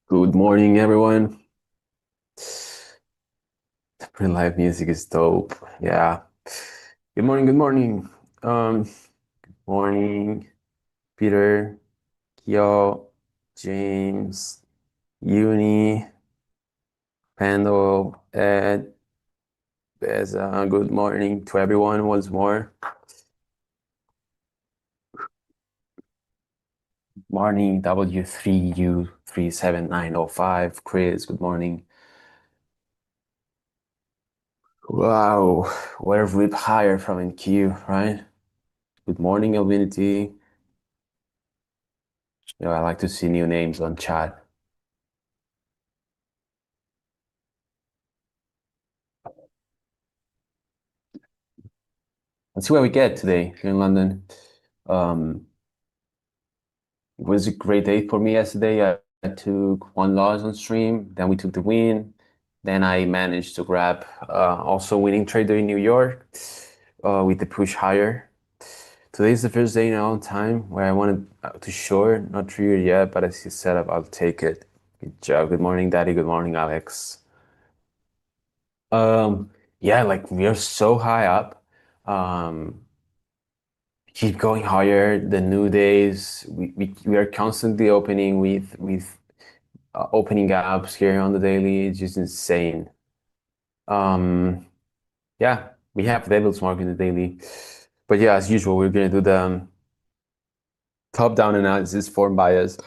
Good morning, everyone. The pre-live music is dope. Yeah. Good morning. Good morning. Morning, Peter, Kyo, James, Uni, Pando, Ed, Beza. Good morning to everyone once more. Morning, W3U37905. Chris, good morning. Wow, what a rip higher from NQ, right? Good morning, Alvinity. I like to see new names on chat. Let's see what we get today here in London. It was a great day for me yesterday. I took one loss on stream, then we took the win. Then I managed to grab also winning trader in New York with the push higher. Today is the first day now on time where I wanted to short, not triggered yet, but as you set up, I'll take it. Good job. Good morning, Daddy. Good morning, Alex. Um, yeah, like we are so high up. Um, keep going higher. The new days, we are constantly opening with opening gaps here on the daily. It's just insane. Um, yeah, we have Devil's Mark in the daily, but yeah, as usual, we're gonna do the top-down analysis form bias,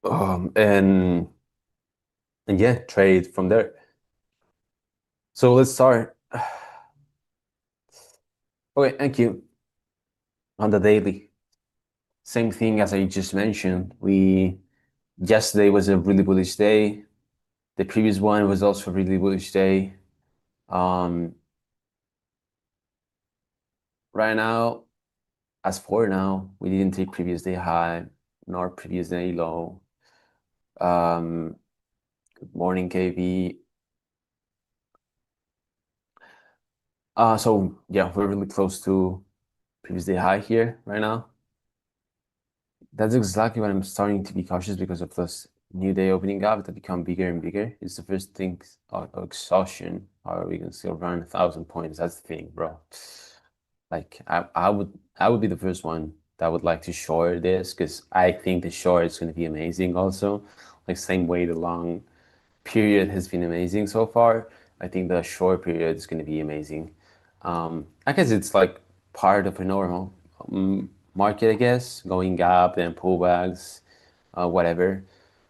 um, and and yeah, trade from there. So let's start. Okay, thank you. On the daily, same thing as I just mentioned. We Yesterday was a really bullish day. The previous one was also a really bullish day. Um, right now, as for now, we didn't take previous day high nor previous day low. Um, Good morning, KB. So yeah, we're really close to previous day high here right now. That's exactly what I'm starting to be cautious because of this new day opening up that become bigger and bigger. It's the first thing, exhaustion. How are we gonna still run 1,000 points? That's the thing, bro. Like I would be the first one that would like to short this because I think the short is going to be amazing also. Like same way the long period has been amazing so far. I think the short period is going to be amazing. I guess it's like part of a normal market, I guess, going up and pullbacks, whatever.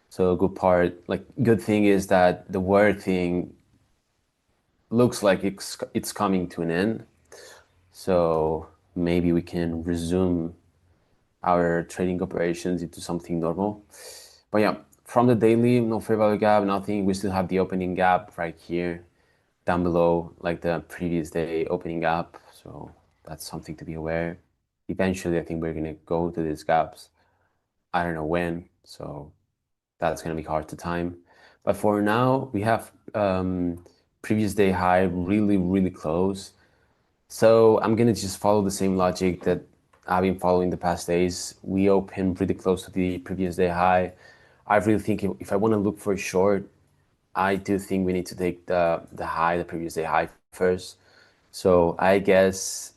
So good part, like good thing is that the word thing looks like it's coming to an end. So maybe we can resume our trading operations into something normal. But yeah, from the daily, no fair value gap, nothing. We still have the opening gap right here, down below, like the previous day opening gap. So that's something to be aware. Eventually, I think we're gonna go to these gaps. I don't know when, so that's gonna be hard to time. But for now, we have previous day high really, really close. So I'm gonna just follow the same logic that I've been following the past days. We open pretty close to the previous day high. I really think if I want to look for a short, I do think we need to take the high, the previous day high first. So I guess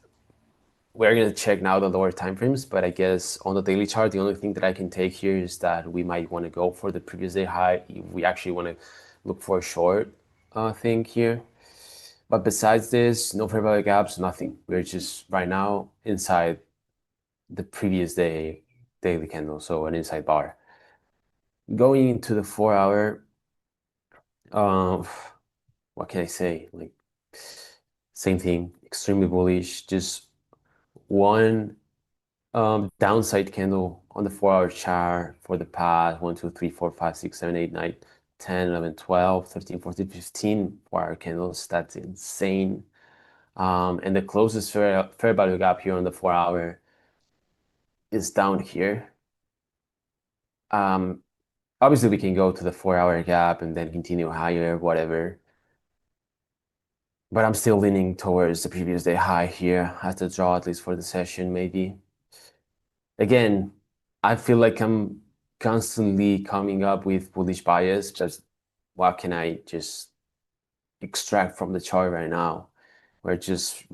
we're gonna check now the lower time frames, but I guess on the daily chart, the only thing that I can take here is that we might want to go for the previous day high if we actually want to look for a short thing here. But besides this, no fair value gaps, nothing. We're just right now inside the previous day daily candle, so an inside bar. Going into the 4 hour, uh, what can I say? Like same thing, extremely bullish. Just one downside candle on the 4 hour chart for the past 1, 2, 3, 4, 5, 6, 7, 8, 9, 10, 11, 12, 13, 14, 15 4 hour candles. That's insane. And the closest fair value gap here on the 4 hour is down here. Um, Obviously, we can go to the 4 hour gap and then continue higher, whatever. But I'm still leaning towards the previous day high here as the draw, at least for the session, maybe. Again, I feel like I'm constantly coming up with bullish bias, but what can I just extract from the chart right now? We're just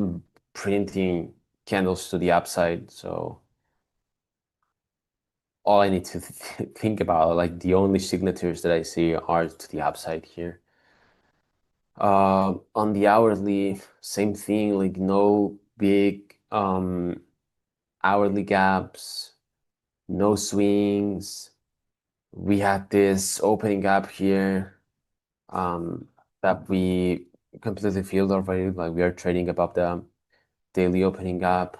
printing candles to the upside, so all I need to think about, like the only signatures that I see are to the upside here. On the hourly, same thing, like no big hourly gaps, no swings. We had this opening gap here that we completely filled already, like we are trading above the daily opening gap.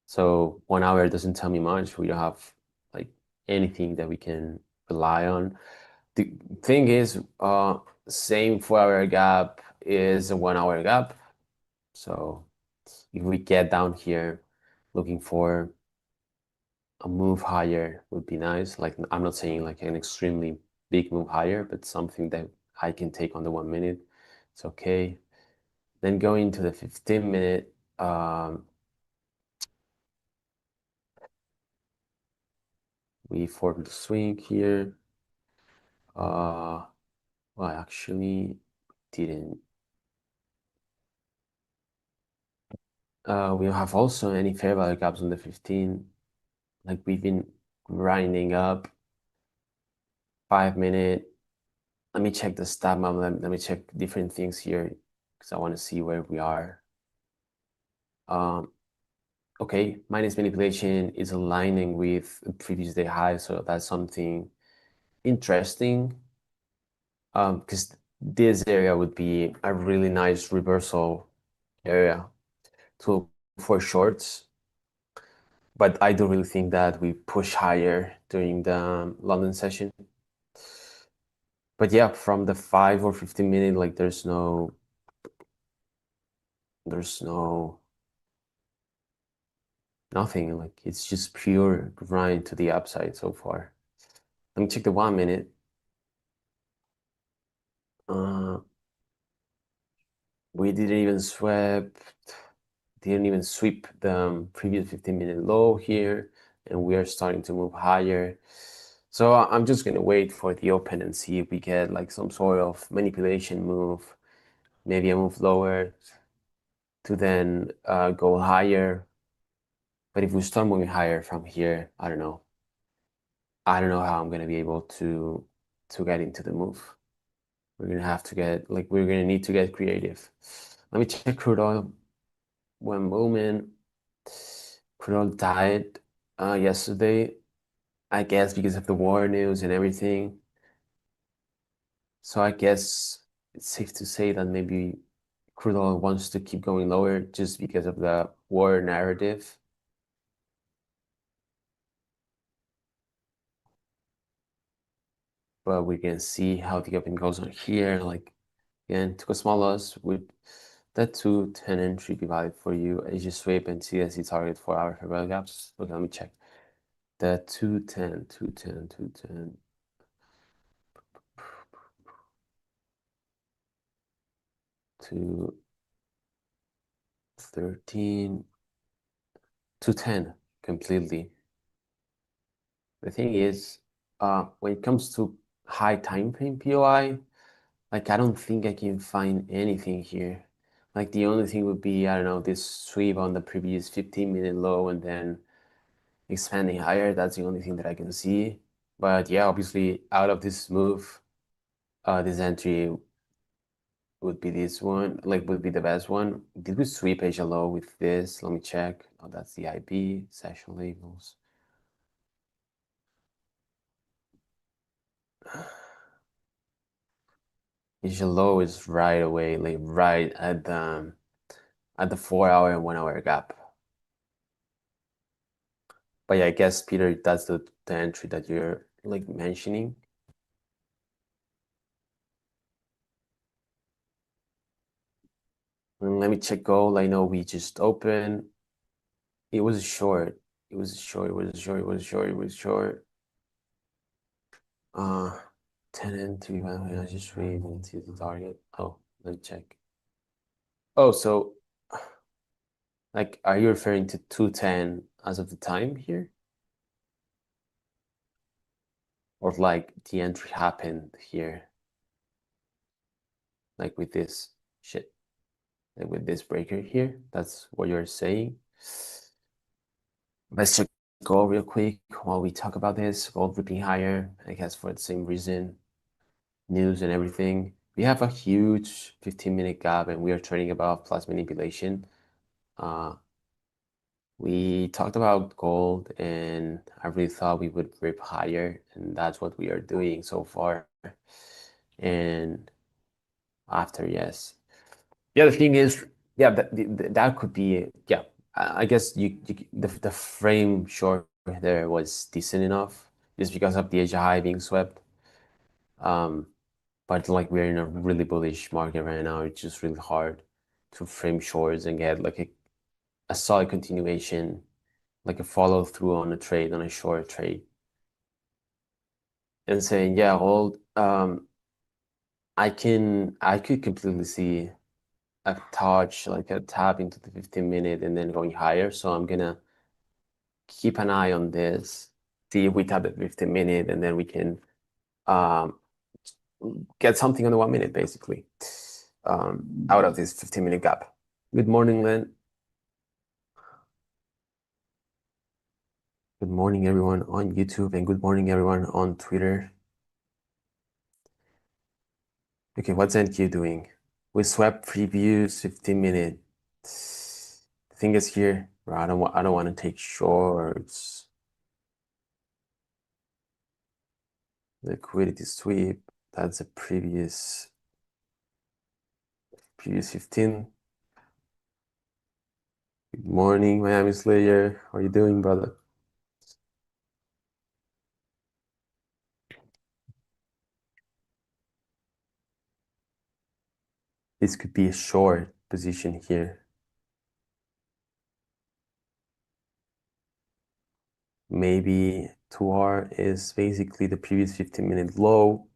So 1 hour doesn't tell me much. We don't have like anything that we can rely on. The thing is, same 4 hour gap is a 1 hour gap. So if we get down here looking for a move higher would be nice. Like I'm not saying like an extremely big move higher, but something that I can take on the 1 minute. It's okay. Then going to the 15-minute, we formed the swing here. Well, actually didn't. We don't have also any fair value gaps on the 15. Like we've been grinding up 5 minute. Let me check the stat map. Let me check different things here because I want to see where we are. Okay, minus manipulation is aligning with the previous day high, so that's something interesting. Because this area would be a really nice reversal area to for shorts. But I don't really think that we push higher during the London session. But yeah, from the 5 or 15 minute, like there's no nothing. Like it's just pure grind to the upside so far. Let me check the 1 minute. We didn't even sweep the previous 15-minute low here, and we are starting to move higher. So I'm just gonna wait for the open and see if we get like some sort of manipulation move, maybe a move lower to then go higher. But if we start moving higher from here, I don't know. I don't know how I'm gonna be able to get into the move. We're gonna have to get like we're gonna need to get creative. Let me check crude oil. One moment. Crude oil died yesterday, I guess because of the war news and everything. So I guess it's safe to say that maybe crude oil wants to keep going lower just because of the war narrative. But we can see how the open goes on here. Like again, took a small loss with that 210 entry be valid for you as you sweep and CSC target 4 hour fair value gaps. Okay, let me check. The 210, 210, 210. 213, 210 completely. The thing is, when it comes to high time frame POI, like I don't think I can find anything here. Like the only thing would be, I don't know, this sweep on the previous 15-minute low and then expanding higher. That's the only thing that I can see. But yeah, obviously out of this move, this entry would be this one, like would be the best one. Did we sweep Asia low with this? Let me check. Oh, that's the IB session labels. Asia low is right away, like right at the 4 hour and 1 hour gap. But yeah, I guess Peter, that's the entry that you're like mentioning. And let me check gold. I know we just opened. It was short. It was short. It was short. It was short. It was short. 10 and 3. I just read and see the target. Oh, let me check. Oh, so like, are you referring to 210 as of the time here? or like the entry happened here, like with this shit, like with this breaker here. That's what you're saying. Let's check gold real quick while we talk about this. Gold ripping higher, I guess for the same reason, news and everything. We have a huge 15-minute gap and we are trading above plus manipulation. We talked about gold and I really thought we would rip higher, and that's what we are doing so far. And after, yes. The other thing is, yeah, that could be, yeah. I guess the frame short there was decent enough just because of the Asia high being swept. But like we're in a really bullish market right now, it's just really hard to frame shorts and get like a solid continuation, like a follow through on a trade, on a short trade. And saying, yeah, hold, I could completely see a touch, like a tap into the 15-minute and then going higher. So I'm gonna keep an eye on this, see if we tap the 15-minute, and then we can um, get something on the 1 minute, basically, out of this 15-minute gap. Good morning, Len. Good morning, everyone on YouTube, and good morning, everyone on Twitter. Okay, what's NQ doing? We swept previews 15-minute. The thing is here, I don't want to take shorts. Liquidity sweep. That's a previous 15. Good morning, Miami Slayer. How are you doing, brother? This could be a short position here. Maybe 2R is basically the previous 15-minute low,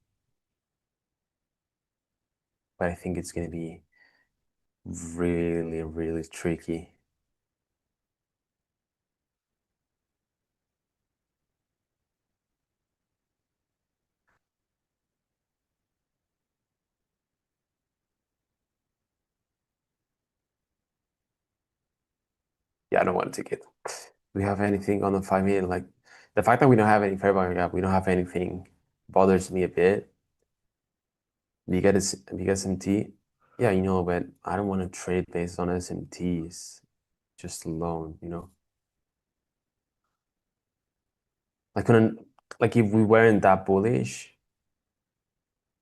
but I think it's going to be really, really tricky. Yeah, I don't want to take it. Do we have anything on the 5-minute? Like the fact that we don't have any fair value gap, we don't have anything bothers me a bit. Because MT, yeah, but I don't want to trade based on SMTs just alone, Like like if we weren't that bullish,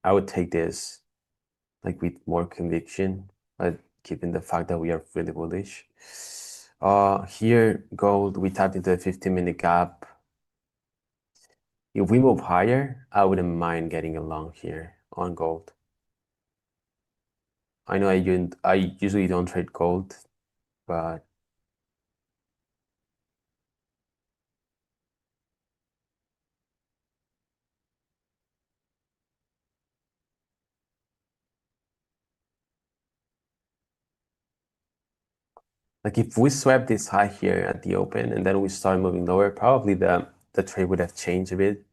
I would take this like with more conviction, but given the fact that we are really bullish. Here gold, we tapped into the 15-minute gap. If we move higher, I wouldn't mind getting a long here on gold. I know I usually don't trade gold, but like if we swept this high here at the open and then we start moving lower, probably the trade would have changed a bit.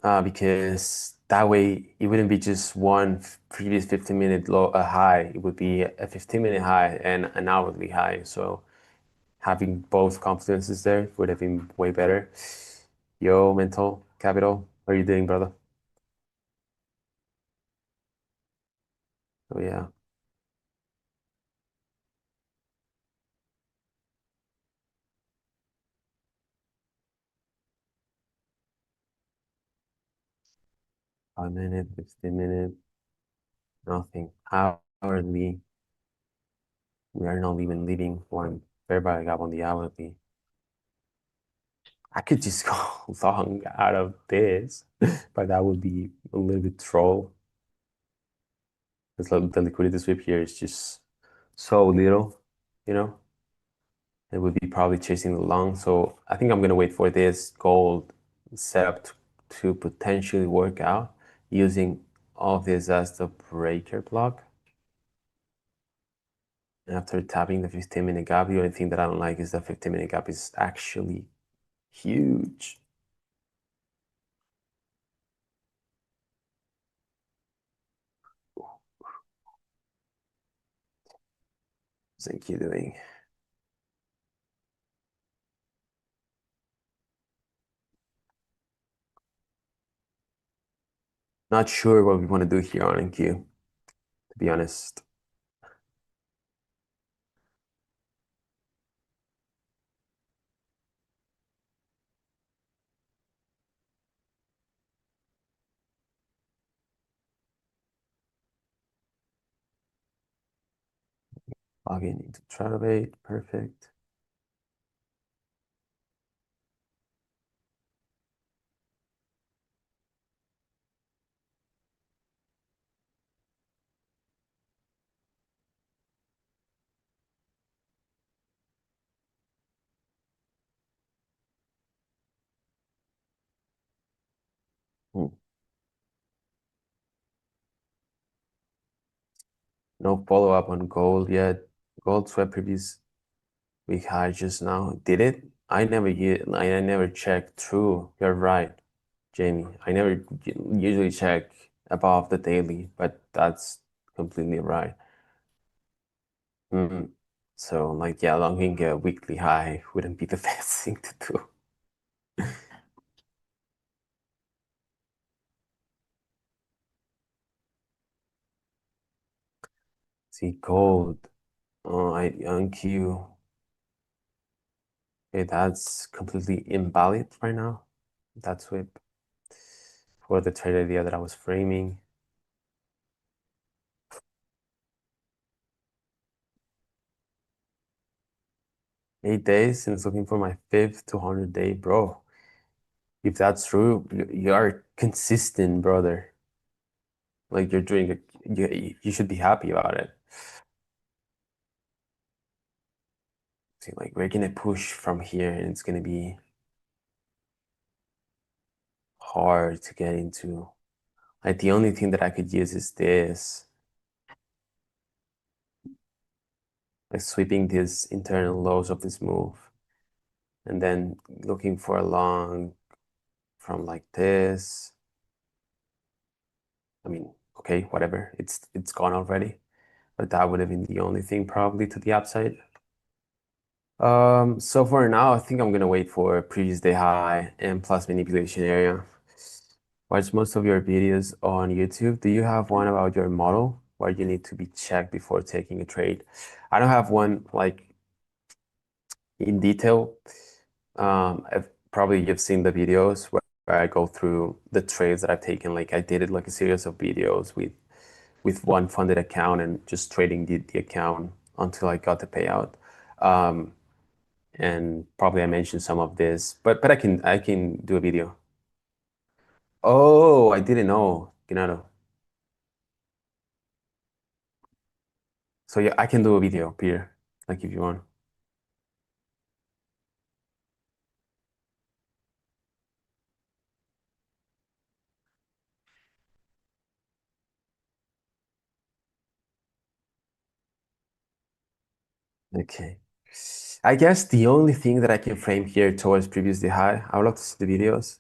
Because that way it wouldn't be just one previous 15-minute low high. It would be a 15-minute high and an hourly high. So having both confidences there would have been way better. Yo, Mental Capital, how are you doing, brother? Oh yeah. 5 minute, 15-minute, nothing. Hourly, we are not even leaving one fair value gap on the hourly. I could just go long out of this, but that would be a little bit troll. It's like the liquidity sweep here is just so little, you know. It would be probably chasing the long. So I think I'm gonna wait for this gold setup to potentially work out using all of this as the breaker block. And after tapping the 15-minute gap, the only thing that I don't like is the 15-minute gap is actually huge. Thank you doing. Not sure what we want to do here on NQ, to be honest. Log in into Trailbait, perfect. Hmm. No follow-up on gold yet. Gold swept previous week high just now. Did it? I never checked. True, you're right, Jamie. I never usually check above the daily, but that's completely right. Mm. So like yeah, longing a weekly high wouldn't be the best thing to do. See gold. Oh, I on Q. Okay, that's completely invalid right now. That sweep for the trade idea that I was framing. 8 days since looking for my fifth 200 day, bro. If that's true, you are consistent, brother. Like you're doing it, you should be happy about it. See, like we're gonna push from here, and it's gonna be hard to get into. Like the only thing that I could use is this, like sweeping these internal lows of this move, and then looking for a long from like this. I mean, okay, whatever. It's gone already, but that would have been the only thing probably to the upside. So for now, I think I'm gonna wait for previous day high and plus manipulation area. Watch most of your videos on YouTube. Do you have one about your model where you need to be checked before taking a trade? I don't have one like in detail. Probably you've seen the videos where I go through the trades that I've taken. Like I did it like a series of videos with one funded account and just trading the account until I got the payout. Um, and probably I mentioned some of this, but I can do a video. Oh, I didn't know, Gennaro. So yeah, I can do a video, Peter, like if you want. Okay. I guess the only thing that I can frame here towards previously high, I would love to see the videos.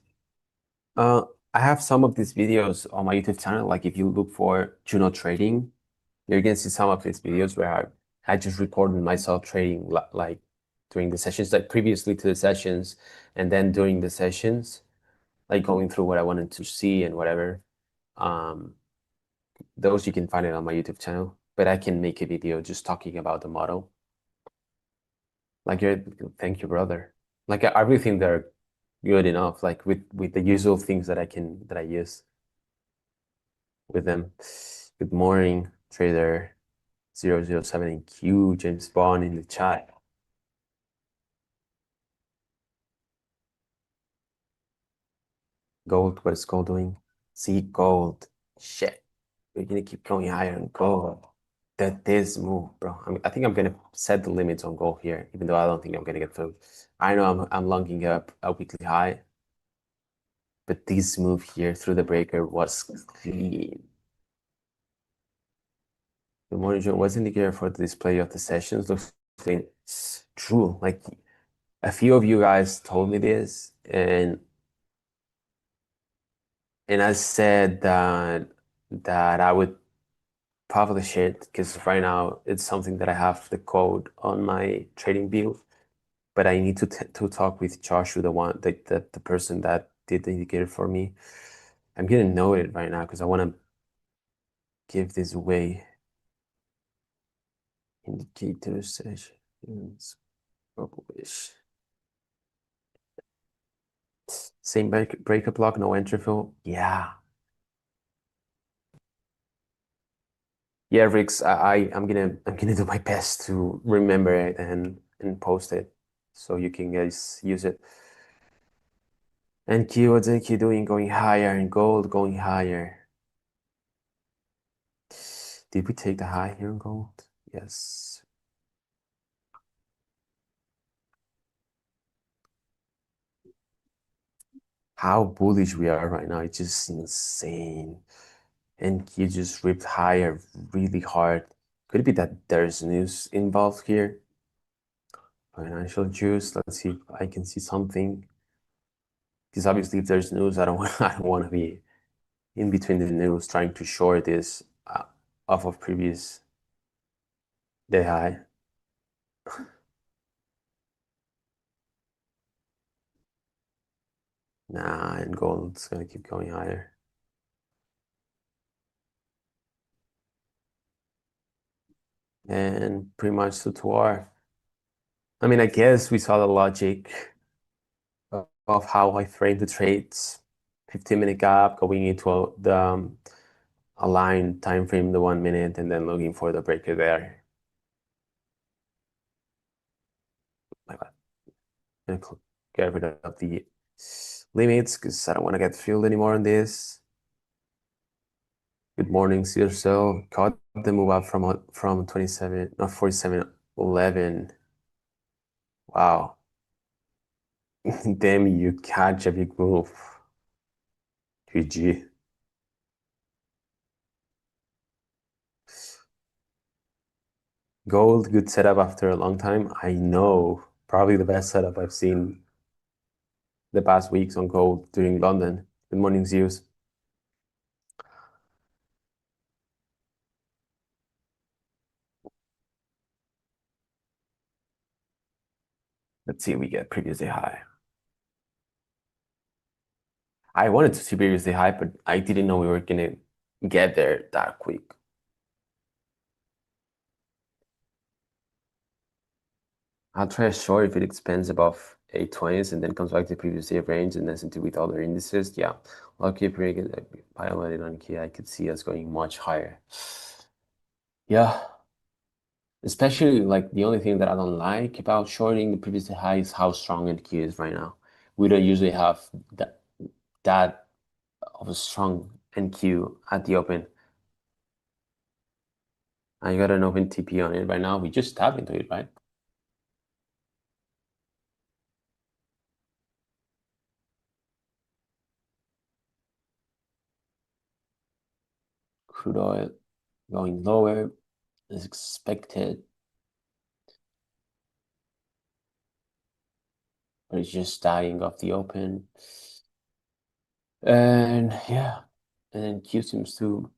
Uh, I have some of these videos on my YouTube channel. Like if you look for Juno trading, you're gonna see some of these videos where I just recorded myself trading like during the sessions, like previously to the sessions, and then during the sessions, like going through what I wanted to see and whatever. Um, those you can find it on my YouTube channel, but I can make a video just talking about the model. Like you're, thank you, brother. Like I really think they're good enough, like with the usual things that I use with them. Good morning, trader 007 in Q, James Bond in the chat. Gold, what is gold doing? See gold. Shit. We're gonna keep going higher on gold. That this move, bro. I think I'm gonna set the limits on gold here, even though I don't think I'm gonna get through. I know I'm longing up a weekly high, but this move here through the breaker was clean. The monitor was indicator for the display of the sessions looks clean. True. Like a few of you guys told me this, and I said that I would publish it because right now it's something that I have the code on my trading view, but I need to talk with Joshua, the person that did the indicator for me. I'm getting noted right now because I want to give this away. Indicator sessions publish. Same breakup block, no entry fill. Yeah. Yeah, Rix, I'm gonna do my best to remember it and post it so you can guys use it. And Q, what's NQ doing? Going higher, and gold going higher. Did we take the high here in gold? Yes. How bullish we are right now, it's just insane. And Q just ripped higher really hard. Could it be that there's news involved here? Financial juice. Let's see if I can see something. Because obviously, if there's news, I don't want, I don't want to be in between the news trying to short this off of previous day high. Nah, and gold's gonna keep going higher. And pretty much to our. I mean, I guess we saw the logic of how I framed the trades. 15-minute gap going into the aligned time frame, the 1 minute, and then looking for the breaker there. My bad. Get rid of the limits because I don't want to get filled anymore on this. Good morning, CSL. Caught the move up from 27, not 47.11. Wow. Damn, you catch a big move. GG. Gold, good setup after a long time. I know. Probably the best setup I've seen the past weeks on gold during London. Good morning, Zeus. Let's see if we get previous day high. I wanted to see previous day high, but I didn't know we were gonna get there that quick. I'll try a short if it expands above 820s and then comes back to previous day range and then into with other indices. Yeah, I'll keep piloting on key. I could see us going much higher. Yeah, especially like the only thing that I don't like about shorting the previous day high is how strong NQ is right now. We don't usually have that of a strong NQ at the open. I got an open TP on it right now. We just tap into it, right? Crude oil going lower as expected, but it's just dying off the open. And yeah, and then Q seems to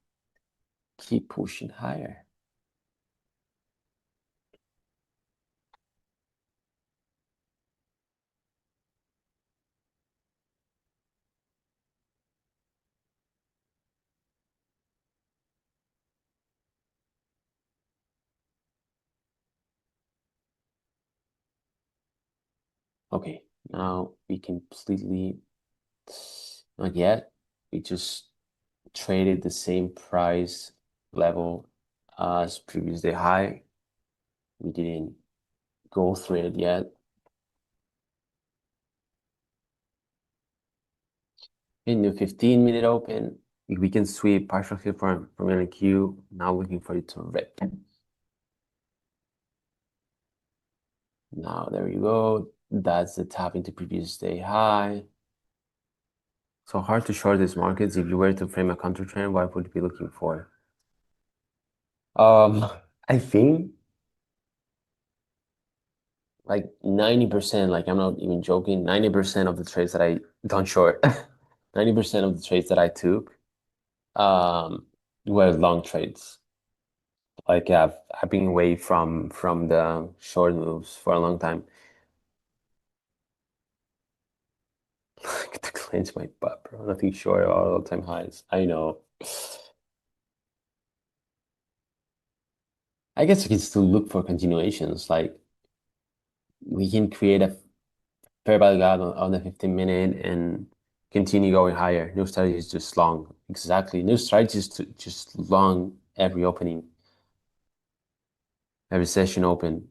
keep pushing higher. Okay, now we completely, not yet. We just traded the same price level as previous day high. We didn't go through it yet. In the 15-minute open, we can sweep partial hit from NQ. Now looking for it to rip. Now there you go. That's the tap into previous day high. So hard to short these markets. If you were to frame a counter trend, what would you be looking for? Um, I think like 90%, like I'm not even joking, 90% of the trades that I don't short, 90% of the trades that I took were long trades. Like I've been away from the short moves for a long time. To clench my butt, bro. Nothing short of all-time highs. I know. I guess we can still look for continuations. Like we can create a fair value gap on the 15 minute and continue going higher. No strategy is just long. Exactly. No strategy is just long every opening, every session open.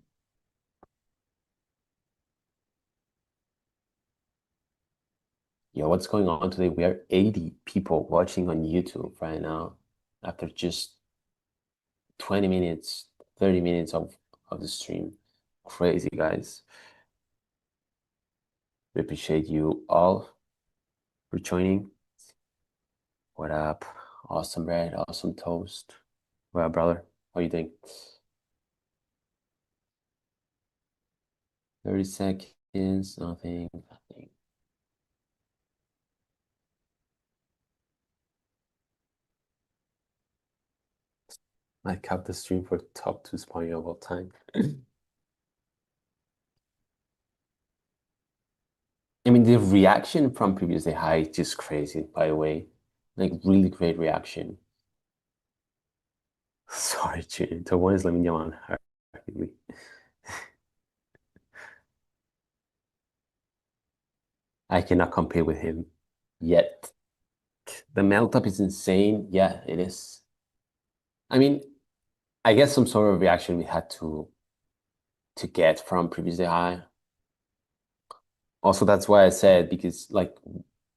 Yo, what's going on today? We are 80 people watching on YouTube right now after just 20 minutes, 30 minutes of the stream. Crazy, guys. We appreciate you all for joining. What up? Awesome bread, awesome toast. What up, brother? How you doing? 30 seconds, nothing, nothing. I capped the stream for top 2 spawning of all time. I mean, the reaction from previously high is just crazy, by the way. Like, really great reaction. Sorry, Juno. The one is Lamine Yamal. I cannot compare with him yet. The melt up is insane. Yeah, it is. I mean, I guess some sort of reaction we had to get from previously high. Also, that's why I said because like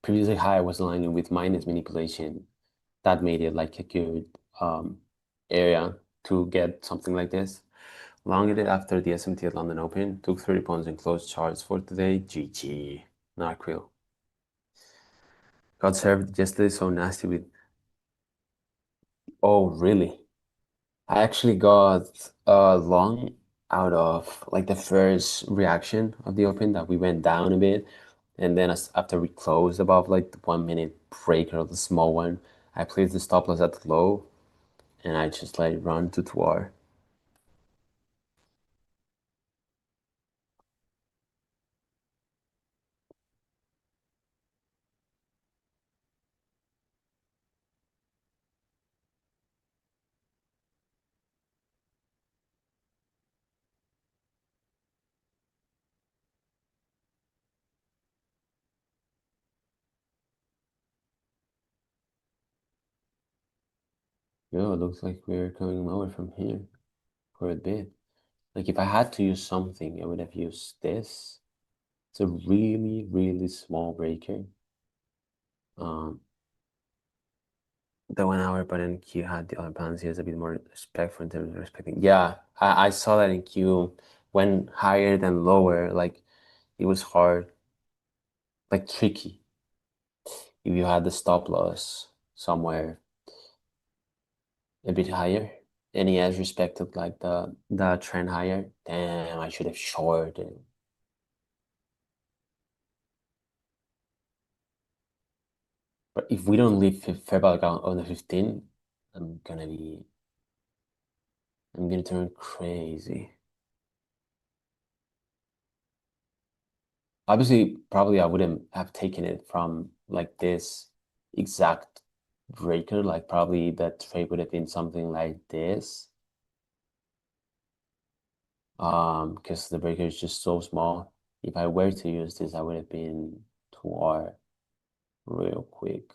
previously high was aligning with minus manipulation. That made it like a good area to get something like this. Longed it after the SMT at London Open, took 30 points and closed charts for today. GG. Not real. Got served yesterday so nasty with. Oh, really? I actually got long out of like the first reaction of the open that we went down a bit. And then after we closed above like the 1 minute breaker, the small one, I placed the stop loss at the low and I just let it run to Twar. Yo, it looks like we're coming lower from here for a bit. Like if I had to use something, I would have used this. It's a really, really small breaker. Um, the 1 hour, but then Q had the other balance. He has a bit more respect for in terms of respecting. Yeah, I saw that in Q went higher than lower. Like it was hard, like tricky. If you had the stop loss somewhere a bit higher, and he has respected like the trend higher, damn, I should have shorted. But if we don't leave fair value on the 15, I'm gonna be, I'm gonna turn crazy. Obviously, probably I wouldn't have taken it from like this exact breaker. Like probably the trade would have been something like this. Because the breaker is just so small. If I were to use this, I would have been to R real quick.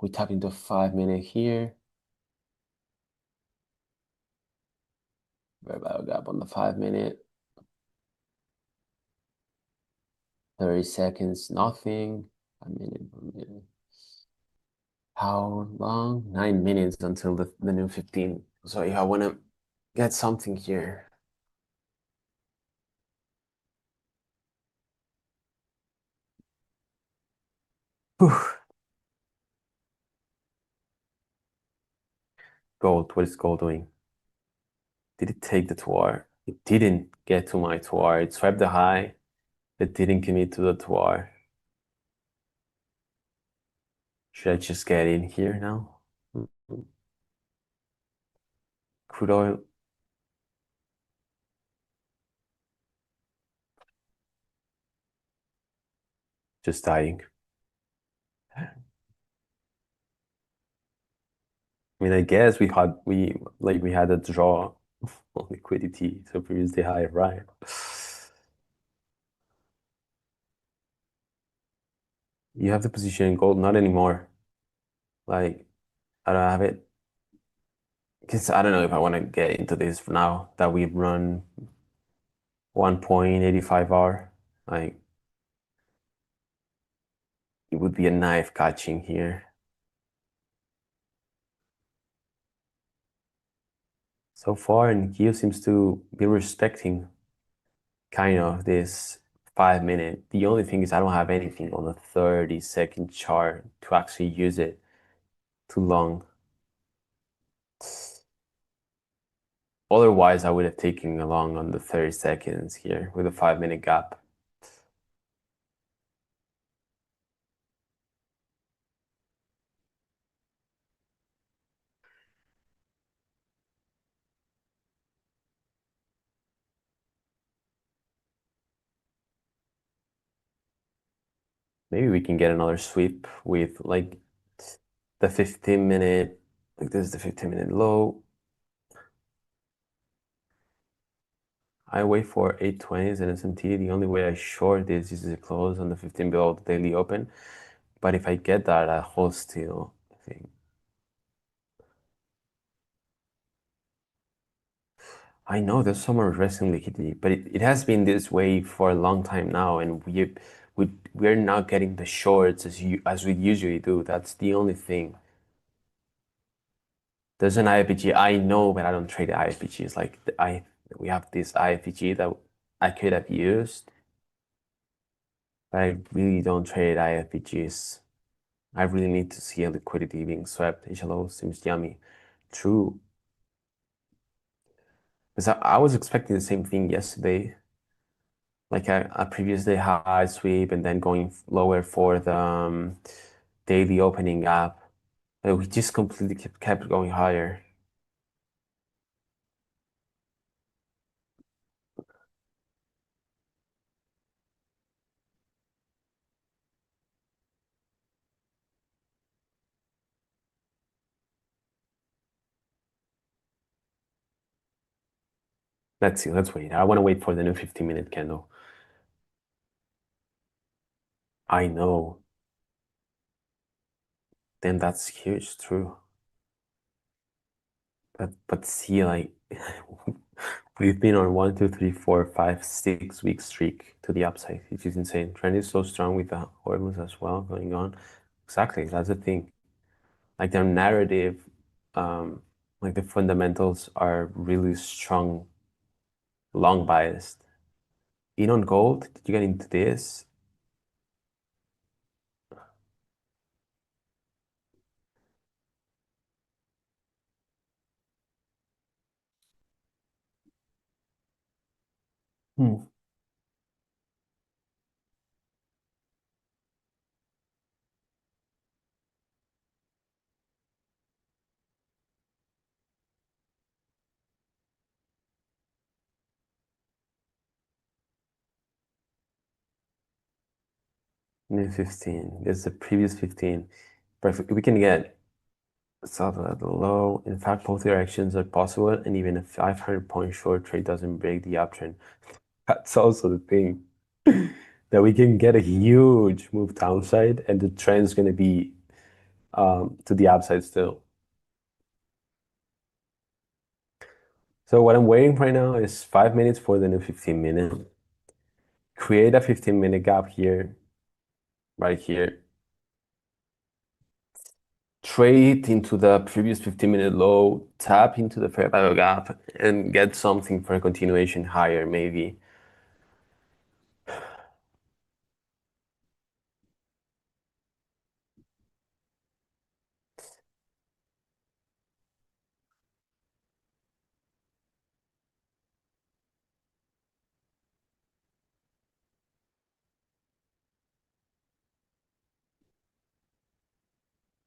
We tap into 5 minute here. Very bad gap on the 5 minute. 30 seconds, nothing. A minute, 1 minute. How long? 9 minutes until the new 15. So yeah, I want to get something here. Whew. Gold, what is gold doing? Did it take the TWAR? It didn't get to my TWAR. It swept the high. It didn't commit to the TWAR. Should I just get in here now? Crude oil just dying. I mean, I guess we had a draw on liquidity, so previously high, right? You have the position in gold, not anymore. Like I don't have it because I don't know if I want to get into this for now that we've run 1.85 hour. Like it would be a knife catching here. So far, and Kiev seems to be respecting kind of this 5 minute. The only thing is I don't have anything on the 30-second chart to actually use it too long. Otherwise, I would have taken along on the 30 seconds here with a 5 minute gap. Maybe we can get another sweep with like the 15 minute, like this is the 15 minute low. I wait for 820s and SMT. The only way I short this is to close on the 15 below the daily open. But if I get that, I hold still, I think. I know there's some resting liquidity, but it has been this way for a long time now, and we're not getting the shorts as we usually do. That's the only thing. There's an IFPG. I know, but I don't trade IFPGs. Like we have this IFPG that I could have used, but I really don't trade IFPGs. I really need to see a liquidity being swept. HLO seems yummy. True. Because I was expecting the same thing yesterday, like a previous day high sweep and then going lower for the daily opening gap. But we just completely kept going higher. Let's see. Let's wait. I want to wait for the new 15-minute candle. I know. Then that's huge, true. But see, like we've been on 1, 2, 3, 4, 5, 6 week streak to the upside, which is insane. Trend is so strong with the hormones as well going on. Exactly, that's the thing. Like their narrative, um, like the fundamentals are really strong, long biased. In on gold, did you get into this? Hmm. New 15. There's the previous 15. But if we can get south at the low. In fact, both directions are possible, and even a 500-point short trade doesn't break the uptrend. That's also the thing that we can get a huge move downside, and the trend's going to be to the upside still. So what I'm waiting right now is 5 minutes for the new 15 minute. Create a 15 minute gap here, right here. Trade into the previous 15 minute low, tap into the fair value gap, and get something for a continuation higher, maybe.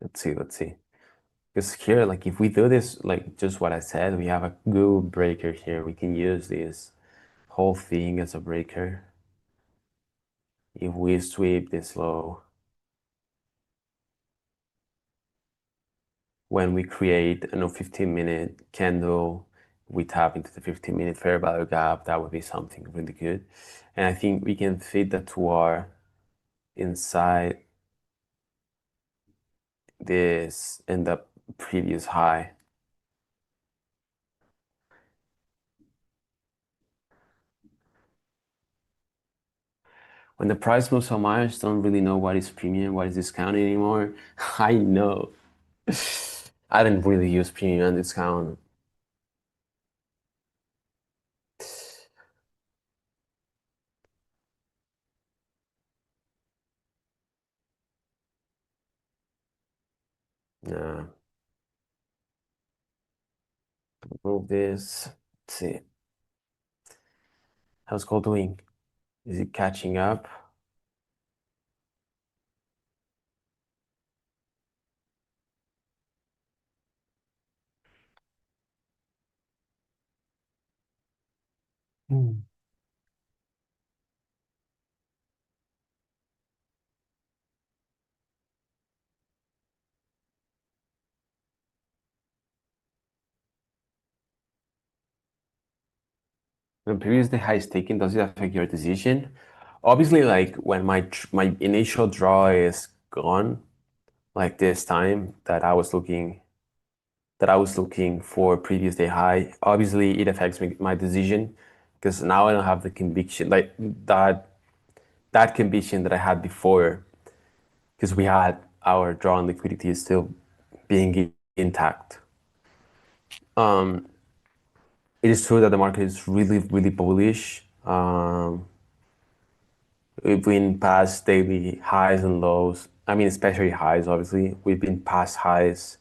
Let's see, let's see. Because here, like if we do this, like just what I said, we have a good breaker here. We can use this whole thing as a breaker. If we sweep this low, when we create a 15-minute candle, we tap into the 15-minute fair value gap, that would be something really good. And I think we can fit that to our inside this and the previous high. When the price moves so much, don't really know what is premium, what is discount anymore. I know. I didn't really use premium and discount. Nah, move this. Let's see. How's gold doing? Is it catching up? Hmm. When previously high staking, does it affect your decision? Obviously, like when my initial draw is gone, like this time that I was looking for previous day high, obviously it affects my decision because now I don't have the conviction like that conviction that I had before because we had our drawn liquidity still being intact. Um, it is true that the market is really, really bullish. We've been past daily highs and lows. I mean, especially highs, obviously. We've been past highs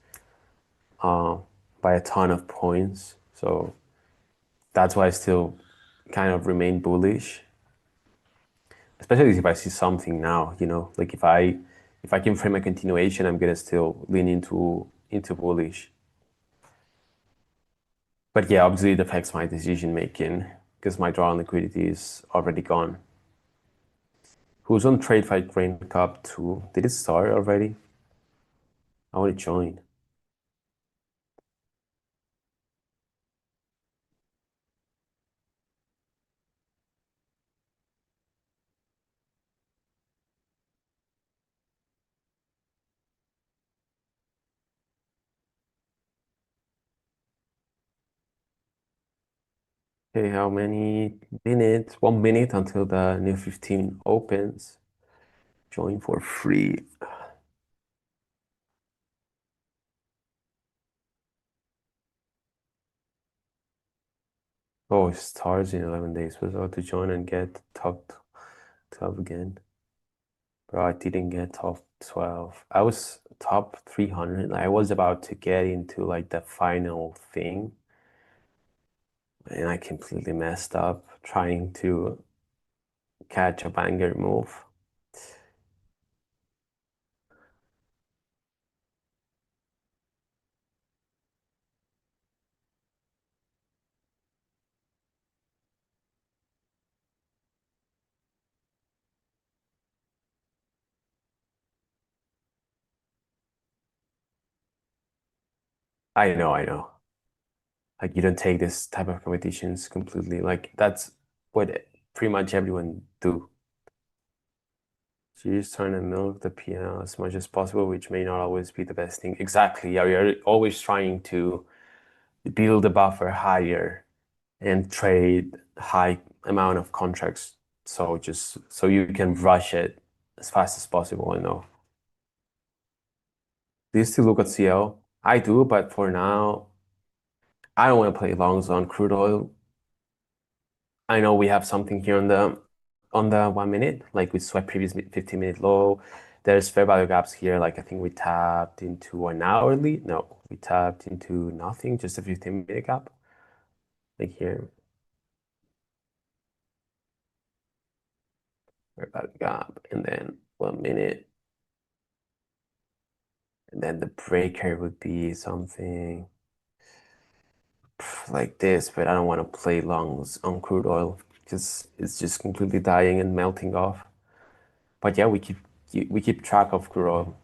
uh, by a ton of points. So that's why I still kind of remain bullish. Especially if I see something now, like if I can frame a continuation, I'm gonna still lean into bullish. But yeah, obviously it affects my decision making because my draw on liquidity is already gone. Who's on Trade Fight Grain Cup 2? Did it start already? I want to join. Okay, how many minutes? 1 minute until the new 15 opens. Join for free. Oh, it starts in 11 days. Was about to join and get top 12 again. Bro, I didn't get top 12. I was top 300. I was about to get into like the final thing. And I completely messed up trying to catch a banger move. I know, I know. Like you don't take this type of competitions completely. Like that's what pretty much everyone do. So you're just trying to milk the PL as much as possible, which may not always be the best thing. Exactly. Yeah, we are always trying to build the buffer higher and trade high amount of contracts. So just so you can rush it as fast as possible. I know. Do you still look at CL? I do, but for now, I don't want to play longs on crude oil. I know we have something here on the 1 minute, like we swept previous 15-minute low. There's fair value gaps here. Like I think we tapped into an hourly. No, we tapped into nothing, just a 15-minute gap. Like here, fair value gap, and then 1 minute. And then the breaker would be something like this, but I don't want to play longs on crude oil because it's just completely dying and melting off. But yeah, we keep track of crude oil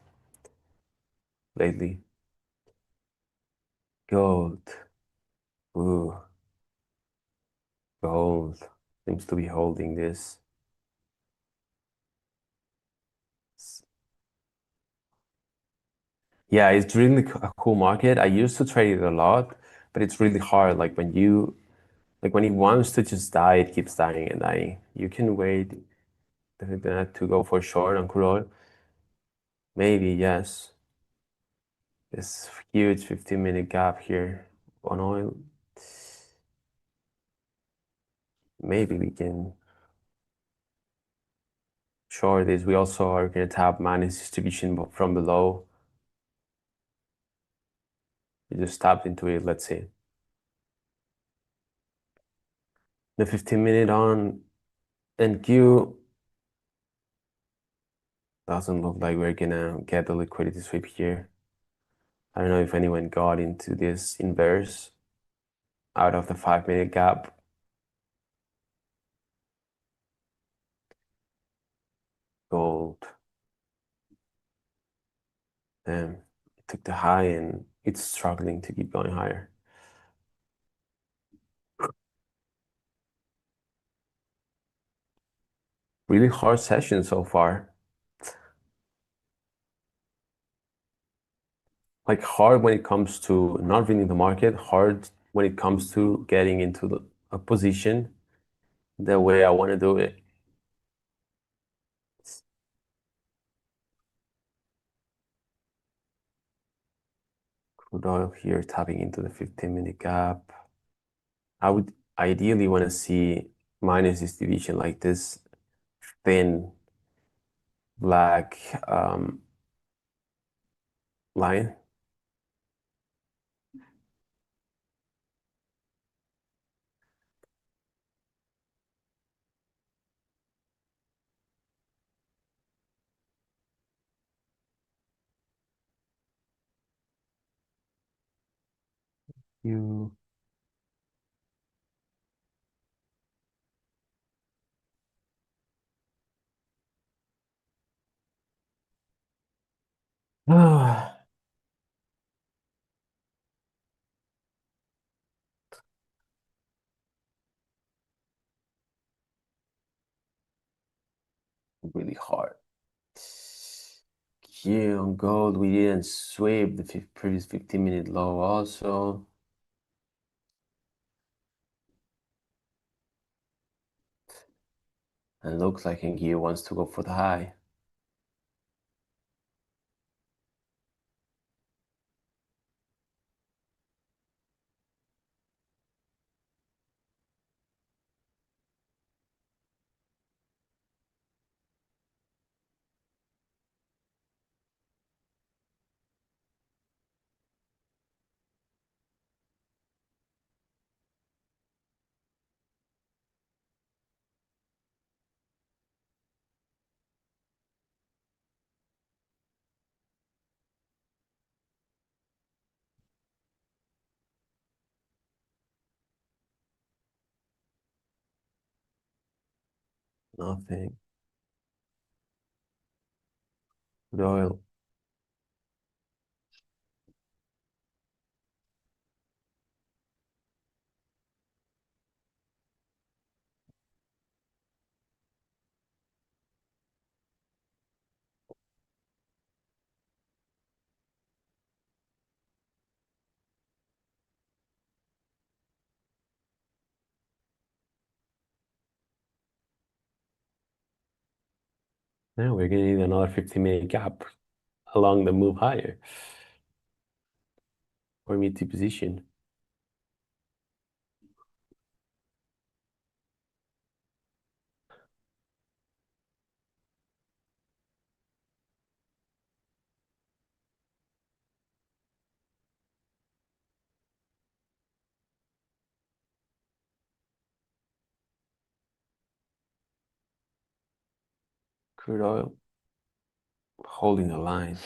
lately. Gold. Ooh, gold seems to be holding this. Yeah, it's really a cool market. I used to trade it a lot, but it's really hard. Like when it wants to just die, it keeps dying and dying. You can wait to go for short on crude oil. Maybe, yes. This huge 15-minute gap here on oil. Maybe we can short this. We also are going to tap minus distribution from below. We just tapped into it, let's see. The 15-minute on NQ doesn't look like we're gonna get the liquidity sweep here. I don't know if anyone got into this inverse out of the 5-minute gap. Gold. Damn, it took the high and it's struggling to keep going higher. Really hard session so far. Like hard when it comes to not reading the market, hard when it comes to getting into a position the way I want to do it. Crude oil here tapping into the 15-minute gap. I would ideally want to see minus distribution like this thin black line. You really hard. Here on gold, we didn't sweep the previous 15-minute low also. And looks like Gear wants to go for the high. Nothing. Oil. Now we're gonna need another 15-minute gap along the move higher for me to position. Crude oil holding the line.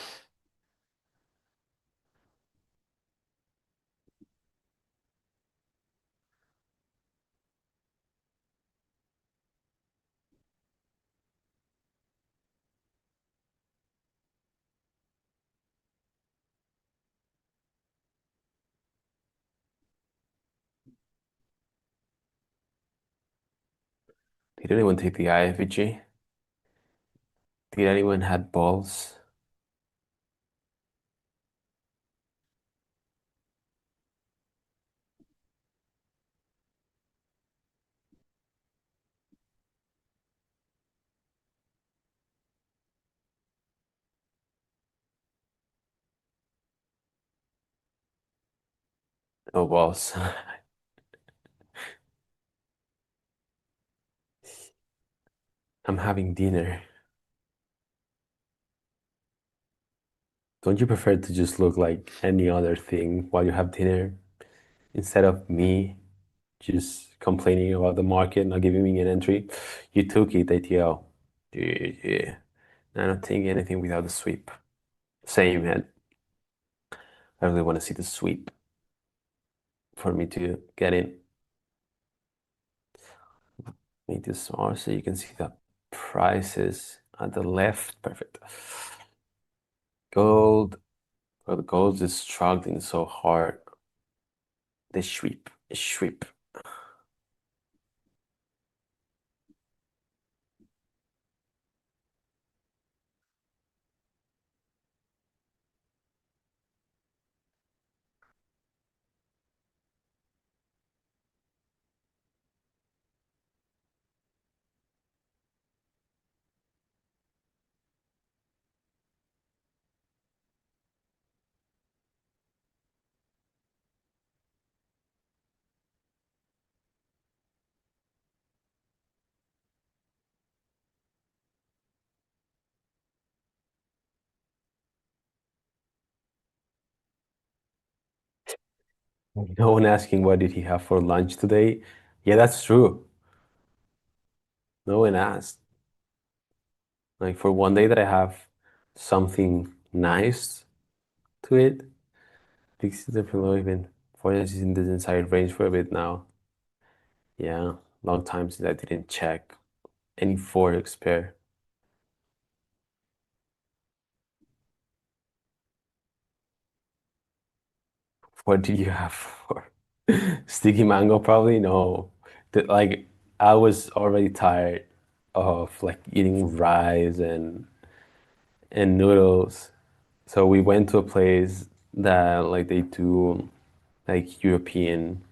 Did anyone take the IFVG? Did anyone had balls? No balls. I'm having dinner. Don't you prefer to just look like any other thing while you have dinner instead of me just complaining about the market not giving me an entry? You took it, ATL. Yeah. I don't think anything without the sweep. Same, man. I really want to see the sweep for me to get in. Make this smaller so you can see the prices at the left. Perfect. Gold. Well, the gold is struggling so hard. The sweep. Sweep. No one asking what did he have for lunch today? Yeah, that's true. No one asked. Like for one day that I have something nice to it, this is definitely even forex is in the desired range for a bit now. Yeah, long time since I didn't check any forex pair. What did you have for sticky mango? Probably no. Like I was already tired of like eating rice and noodles. So we went to a place that like they do like European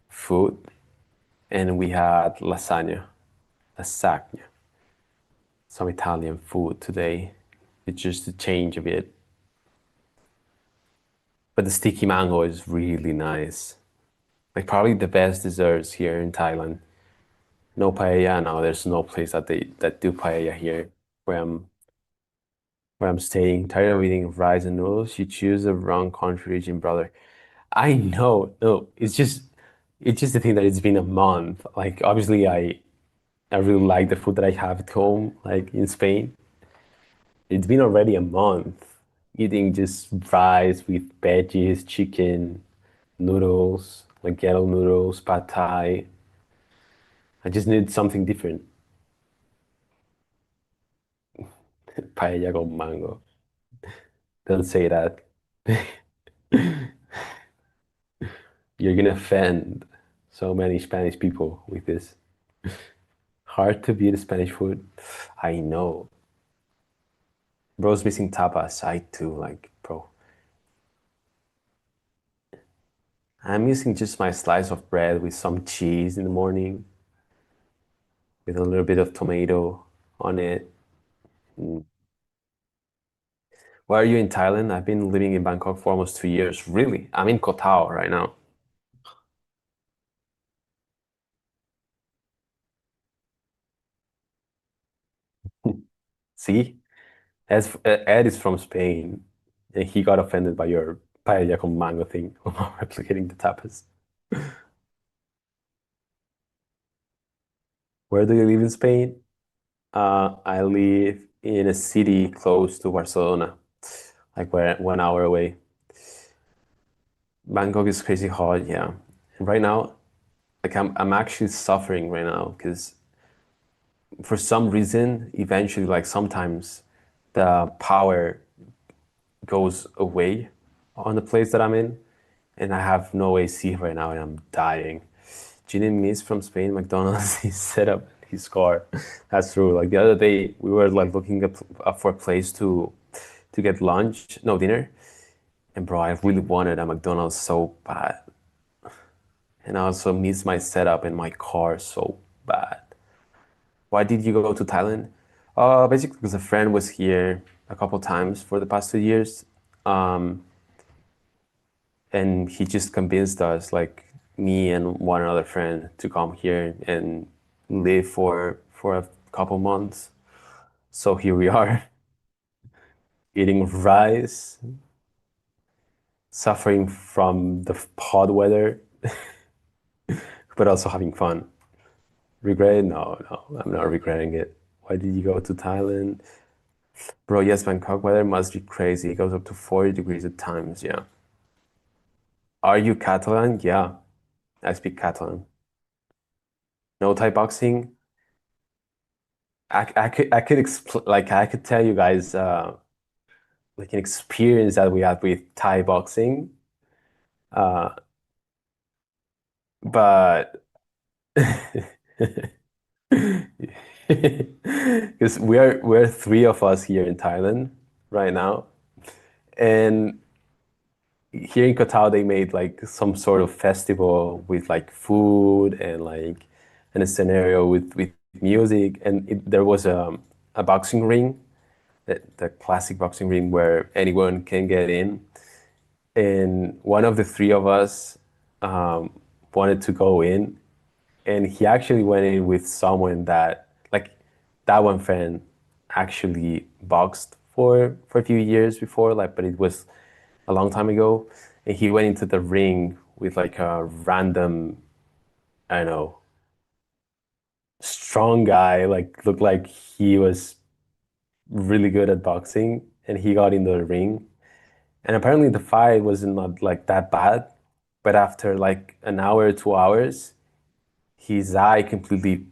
food, and we had lasagna, some Italian food today. It's just to change a bit. But the sticky mango is really nice. Like probably the best desserts here in Thailand. No paella, no, there's no place that do paella here where I'm staying. Tired of eating rice and noodles. You choose the wrong country region, brother. I know, no, it's just the thing that it's been a month. Like obviously I really like the food that I have at home, like in Spain. It's been already a month eating just rice with veggies, chicken, noodles, like yellow noodles, pad thai. I just need something different. Paella con mango. Don't say that. You're gonna offend so many Spanish people with this. Hard to beat Spanish food. I know. Bro's missing tapas. I too, like, bro. I'm using just my slice of bread with some cheese in the morning, with a little bit of tomato on it. Mm. Why are you in Thailand? I've been living in Bangkok for almost 2 years. Really? I'm in Koh Tao right now. See? Ed is from Spain, and he got offended by your paella con mango thing about replicating the tapas. Where do you live in Spain? I live in a city close to Barcelona, like we're 1 hour away. Bangkok is crazy hot, yeah. And right now, like I'm actually suffering right now because for some reason, eventually, like sometimes the power goes away on the place that I'm in, and I have no AC right now, and I'm dying. Gin and Miss from Spain, McDonald's is set up his car. That's true. Like the other day, we were like looking up for a place to get lunch, no dinner. And bro, I really wanted a McDonald's so bad. And I also miss my setup in my car so bad. Why did you go to Thailand? Basically because a friend was here a couple times for the past 2 years. Um, and he just convinced us, like me and one other friend, to come here and live for a couple months. So here we are, eating rice, suffering from the hot weather, but also having fun. Regret it? No, no, I'm not regretting it. Why did you go to Thailand? Bro, yes, Bangkok weather must be crazy. It goes up to 40 degrees at times, yeah. Are you Catalan? Yeah, I speak Catalan. No Thai boxing? I could like I could tell you guys like an experience that we had with Thai boxing. Uh, but because we're three of us here in Thailand right now, and here in Koh Tao they made like some sort of festival with like food and like and a scenario with music, and there was a boxing ring, the classic boxing ring where anyone can get in, and one of the three of us um, wanted to go in, and he actually went in with someone that like that one friend actually boxed for a few years before, like, but it was a long time ago, and he went into the ring with like a random, I don't know, strong guy, like looked like he was really good at boxing, and he got into the ring, and apparently the fight was not like that bad, but after like an hour, 2 hours, his eye completely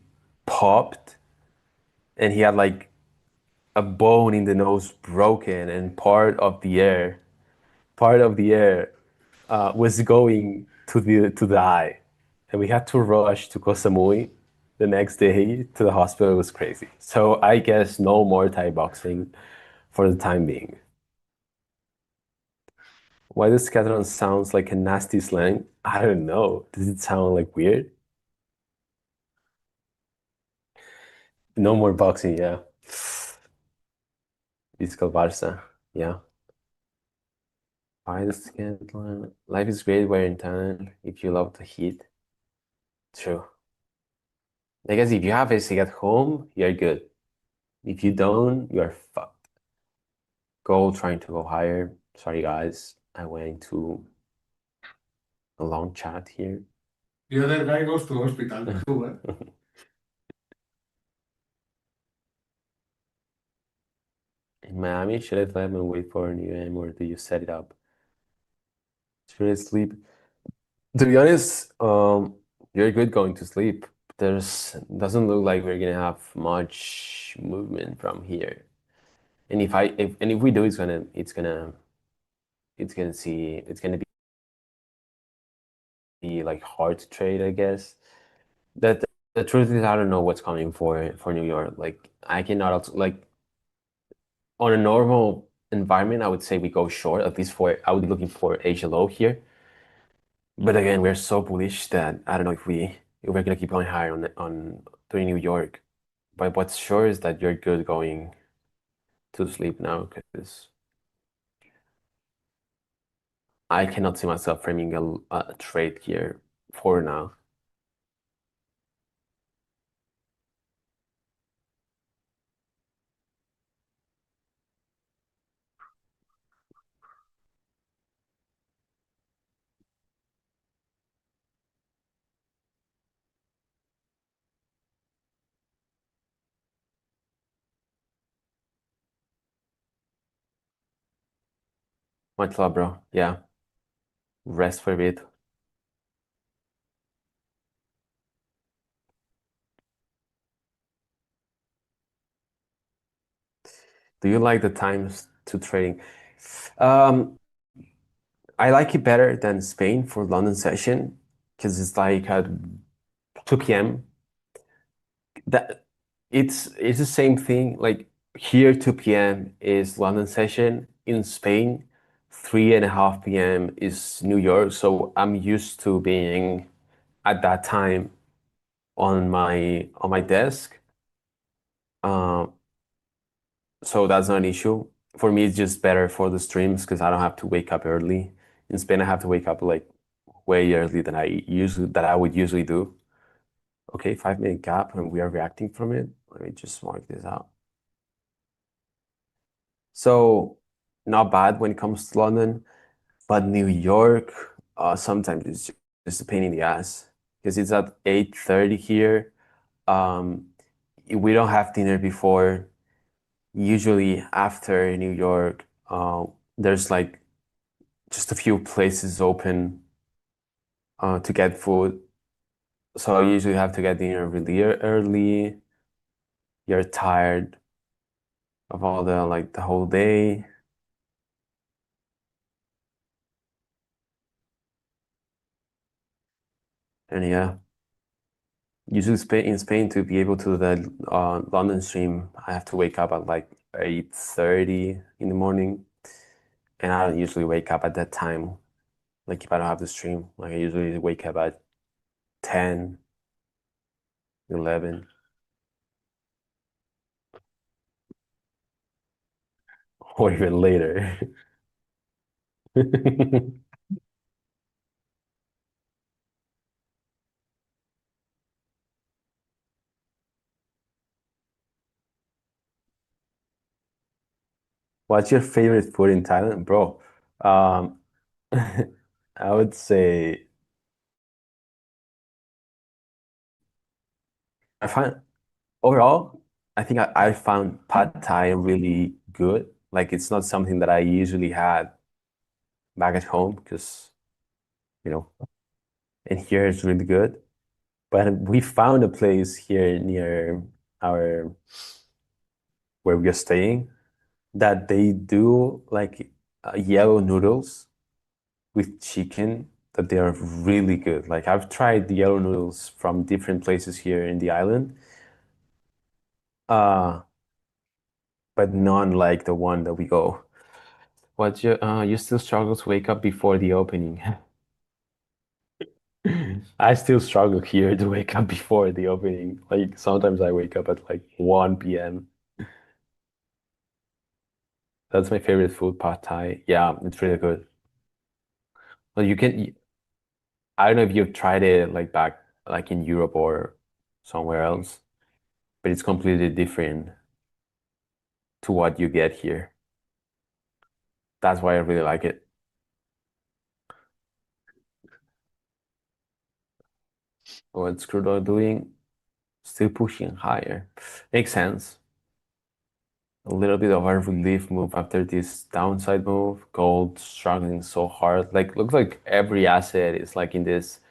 popped, and he had like a bone in the nose broken, and part of the air was going to the eye, and we had to rush to Koh Samui the next day to the hospital. It was crazy. So I guess no more Thai boxing for the time being. Why does scatteron sounds like a nasty slang? I don't know. Does it sound like weird? No more boxing, yeah. Physical Barca, yeah. Why does scatteron? Life is great where in Thailand if you love the heat. True. I guess if you have AC at home, you're good. If you don't, you're fucked. Goal trying to go higher. Sorry guys, I went into a long chat here. The other guy goes to hospital too, eh? In Miami, should I sleep and wait for a new M or do you set it up? Should I sleep? To be honest, you're good going to sleep. There's doesn't look like we're gonna have much movement from here. And if we do, it's gonna be like hard to trade, I guess. That the truth is, I don't know what's coming for New York. Like I cannot like on a normal environment, I would say we go short. At least for I would be looking for Asia low here. But again, we're so bullish that I don't know if we're gonna keep going higher on to New York. But what's sure is that you're good going to sleep now because I cannot see myself framing a trade here for now. Much love, bro. Yeah, rest for a bit. Do you like the times to trading? Um, I like it better than Spain for London session because it's like at 2 p.m. That it's the same thing. Like here, 2 p.m. is London session. In Spain, 3:30 p.m. is New York. So I'm used to being at that time on my desk. Um, so that's not an issue. For me, it's just better for the streams because I don't have to wake up early. In Spain, I have to wake up like way early than I would usually do. Okay, 5 minute gap and we are reacting from it. Let me just mark this out. So not bad when it comes to London, but New York, sometimes it's just a pain in the ass because it's at 8:30 here. Um, we don't have dinner before. Usually after New York, there's like just a few places open to get food. So I usually have to get dinner really early. You're tired of all the like the whole day. And yeah, usually in Spain to be able to do the London stream, I have to wake up at like 8:30 in the morning. And I don't usually wake up at that time. Like if I don't have the stream, like I usually wake up at 10, 11, or even later. What's your favorite food in Thailand, bro? Um, I would say I find overall, I think I found pad Thai really good. Like it's not something that I usually had back at home because, you know, and here it's really good. But we found a place here near our where we are staying that they do like yellow noodles with chicken that they are really good. Like I've tried the yellow noodles from different places here in the island, uh, but none like the one that we go. What you still struggle to wake up before the opening? I still struggle here to wake up before the opening. Like sometimes I wake up at like 1 p.m. That's my favorite food, pad Thai. Yeah, it's really good. Well, I don't know if you've tried it like back like in Europe or somewhere else, but it's completely different to what you get here. That's why I really like it. What's Crude doing? Still pushing higher. Makes sense. A little bit of a relief move after this downside move. Gold struggling so hard. Like looks like every asset is like in this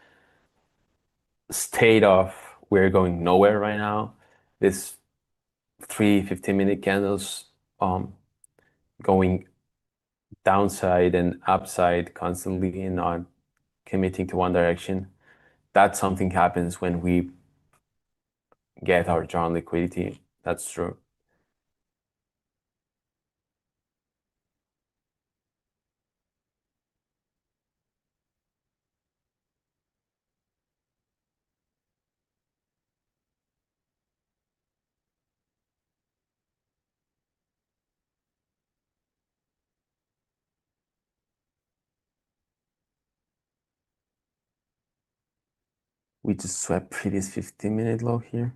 state of we're going nowhere right now. This 3 15-minute candles going downside and upside constantly and not committing to one direction. That something happens when we get our drawn liquidity. That's true. We just swept previous 15-minute low here.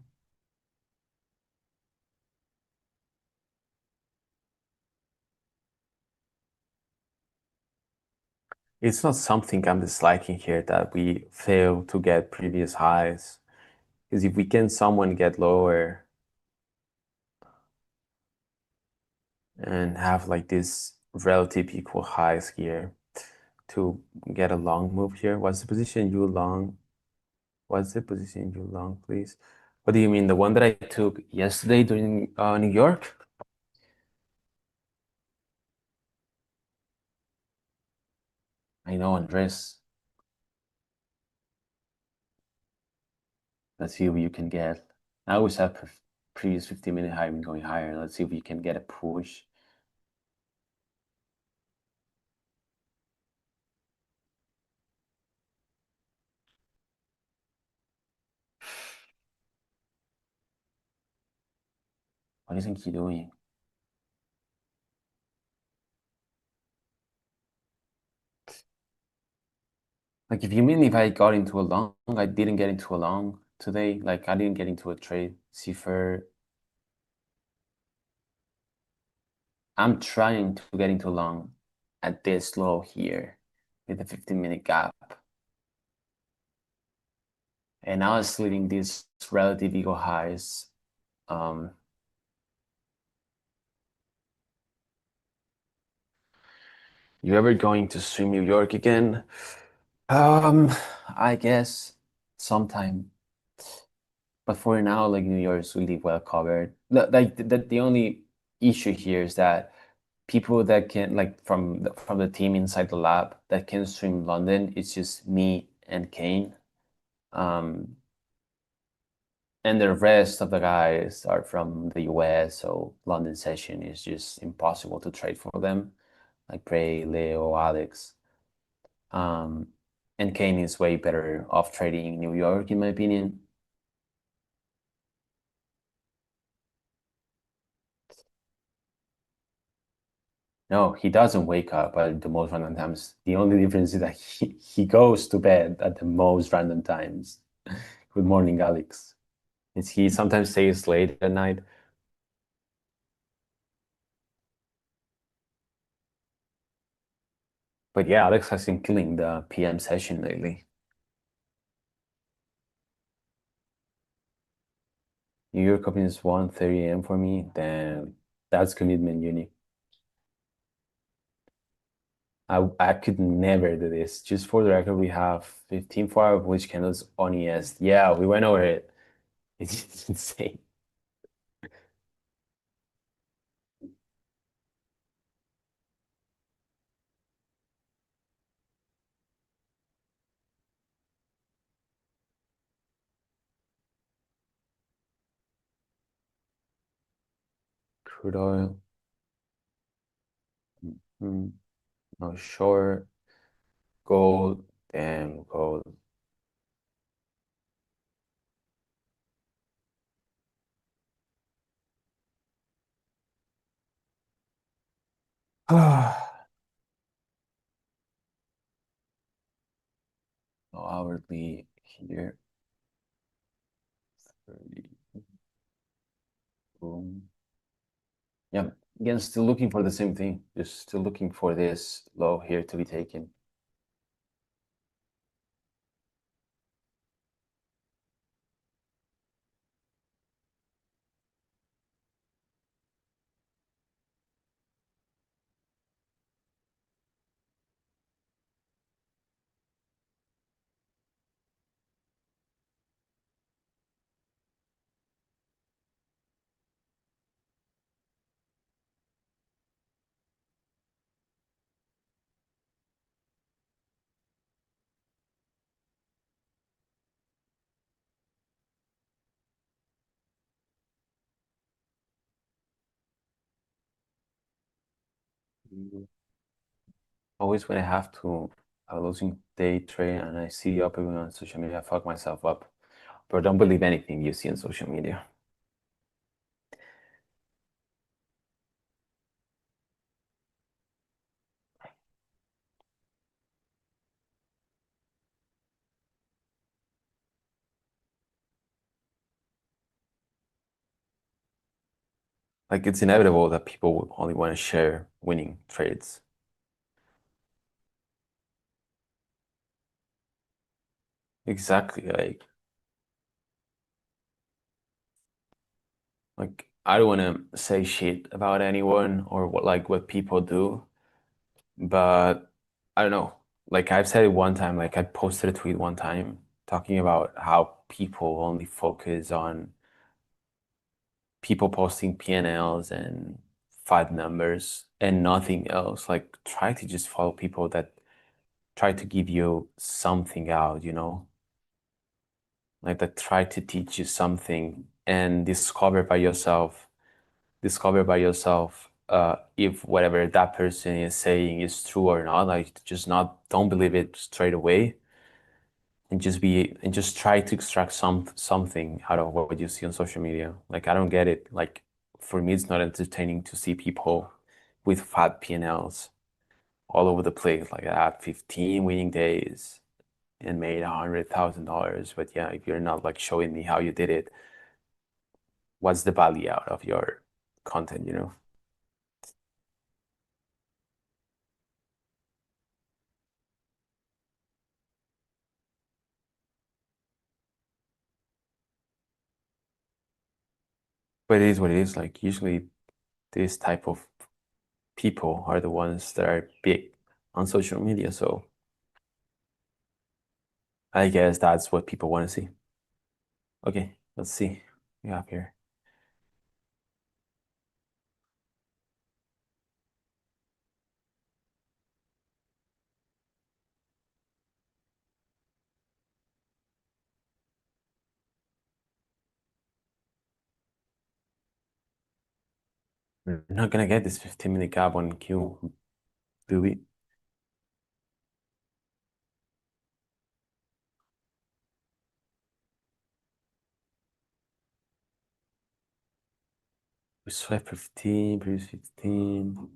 It's not something I'm disliking here that we fail to get previous highs. Because if we can someone get lower and have like this relative equal highs here to get a long move here. What's the position you long? What's the position you long, please? What do you mean? The one that I took yesterday during New York? I know, Andres. Let's see what you can get. I always have previous 15-minute high been going higher. Let's see if we can get a push. What isn't he doing? Like, if you mean if I got into a long, I didn't get into a long today. Like, I didn't get into a trade. Cipher. I'm trying to get into a long at this low here with a 15-minute gap. And I was leaving these relative ego highs. Um, you ever going to swim New York again? Um, I guess sometime. But for now, like New York is really well covered. Like the only issue here is that people that can like from the team inside the lab that can swim London, it's just me and Kane. Um, and the rest of the guys are from the US, so London session is just impossible to trade for them. Like Prey, Leo, Alex. Um, and Kane is way better off trading in New York, in my opinion. No, he doesn't wake up at the most random times. The only difference is that he goes to bed at the most random times. Good morning, Alex. It's he sometimes stays late at night. But yeah, Alex has been killing the PM session lately. New York Open is 1:30 a.m. for me. Then that's commitment uni. I could never do this. Just for the record, we have 15 4-hour bullish candles on ES. Yeah, we went over it. It's insane. Crude oil. Mm, no short. Gold. Damn, gold. No hourly here. 30. Boom. Yeah, again, still looking for the same thing. Just still looking for this low here to be taken. Mhm. Always when I have to a losing day trade and I see up everyone on social media, I fuck myself up. But don't believe anything you see on social media. Like it's inevitable that people will only want to share winning trades. Exactly. Like I don't want to say shit about anyone or what people do, but I don't know. Like I've said it one time, like I posted a tweet one time talking about how people only focus on people posting P&Ls and five numbers and nothing else. Like try to just follow people that try to give you something out, like that try to teach you something and discover by yourself if whatever that person is saying is true or not. Like, just not don't believe it straight away, and just try to extract something out of what you see on social media. Like, I don't get it. Like, for me, it's not entertaining to see people with fat P&Ls all over the place. Like, I had 15 winning days and made $100,000. But yeah, if you're not like showing me how you did it, what's the value out of your content, you know? But it is what it is. Like, usually this type of people are the ones that are big on social media. So I guess that's what people want to see. Okay, let's see. We have here. We're not gonna get this 15-minute gap on Q, do we? We swipe 15, previous 15.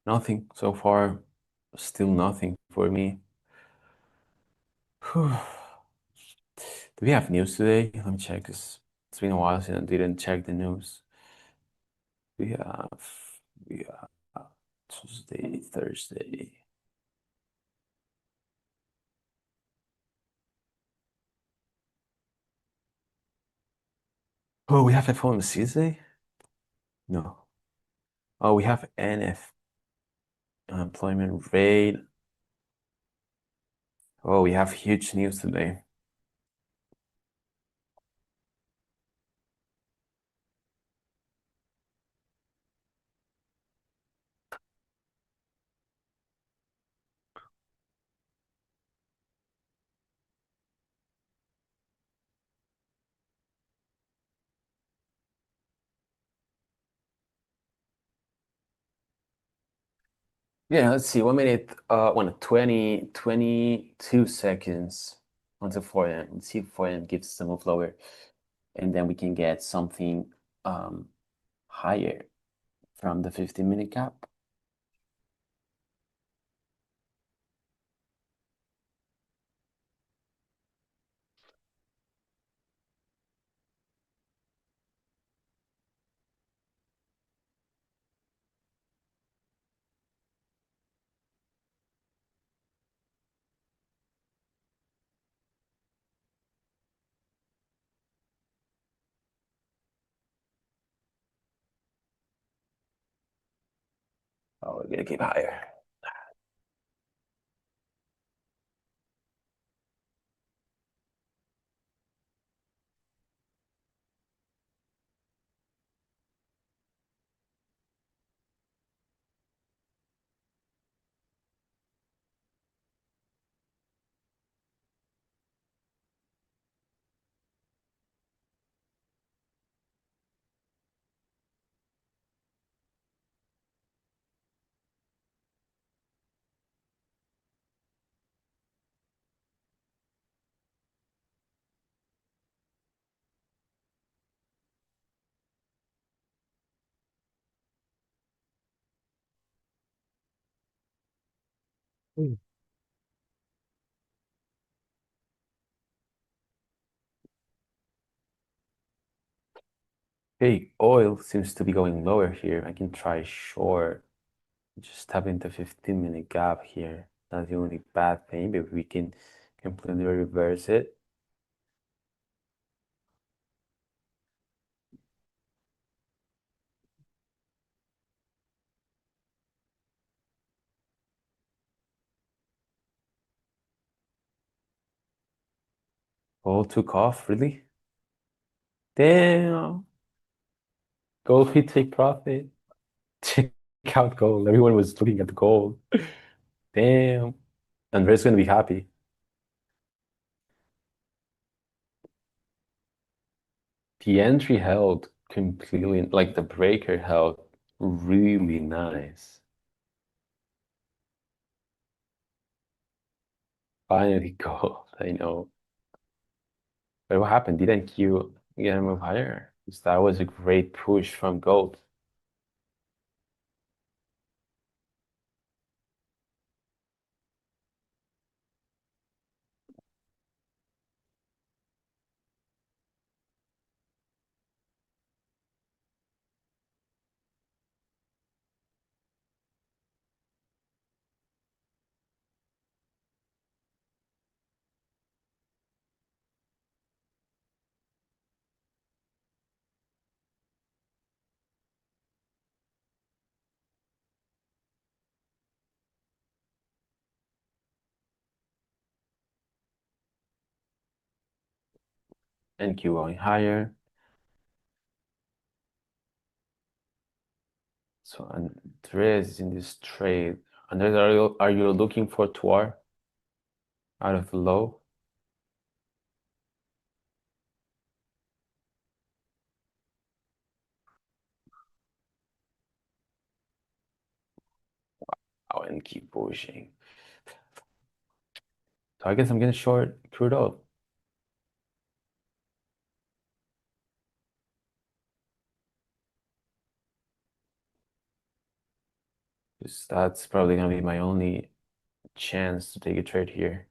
Nothing so far. Still nothing for me. Do we have news today? Let me check this. It's been a while since I didn't check the news. We have we have Tuesday, Thursday. Oh, we have FOMC today? No. Oh, we have NF unemployment rate. Oh, we have huge news today. Yeah, let's see. 1 minute, 22 seconds until 4M. Let's see if 4M gives us a move lower. And then we can get something higher from the 15-minute gap. Oh, we're gonna keep higher. Mm. Hey, oil seems to be going lower here. I can try short. Just tap into 15-minute gap here. That's the only bad thing, but we can completely reverse it. Gold took off, really? Damn. Gold hit take profit. Check out gold. Everyone was looking at the gold. Damn. Andre's gonna be happy. The entry held completely, like the breaker held really nice. Finally gold, I know. But what happened? Didn't Q get a move higher? 'Cause that was a great push from gold. And Q going higher. So Andres is in this trade. Andres, are you looking for Tuar out of the low? Oh, and keep pushing. So I guess I'm gonna short crude oil. 'Cause that's probably gonna be my only chance to take a trade here.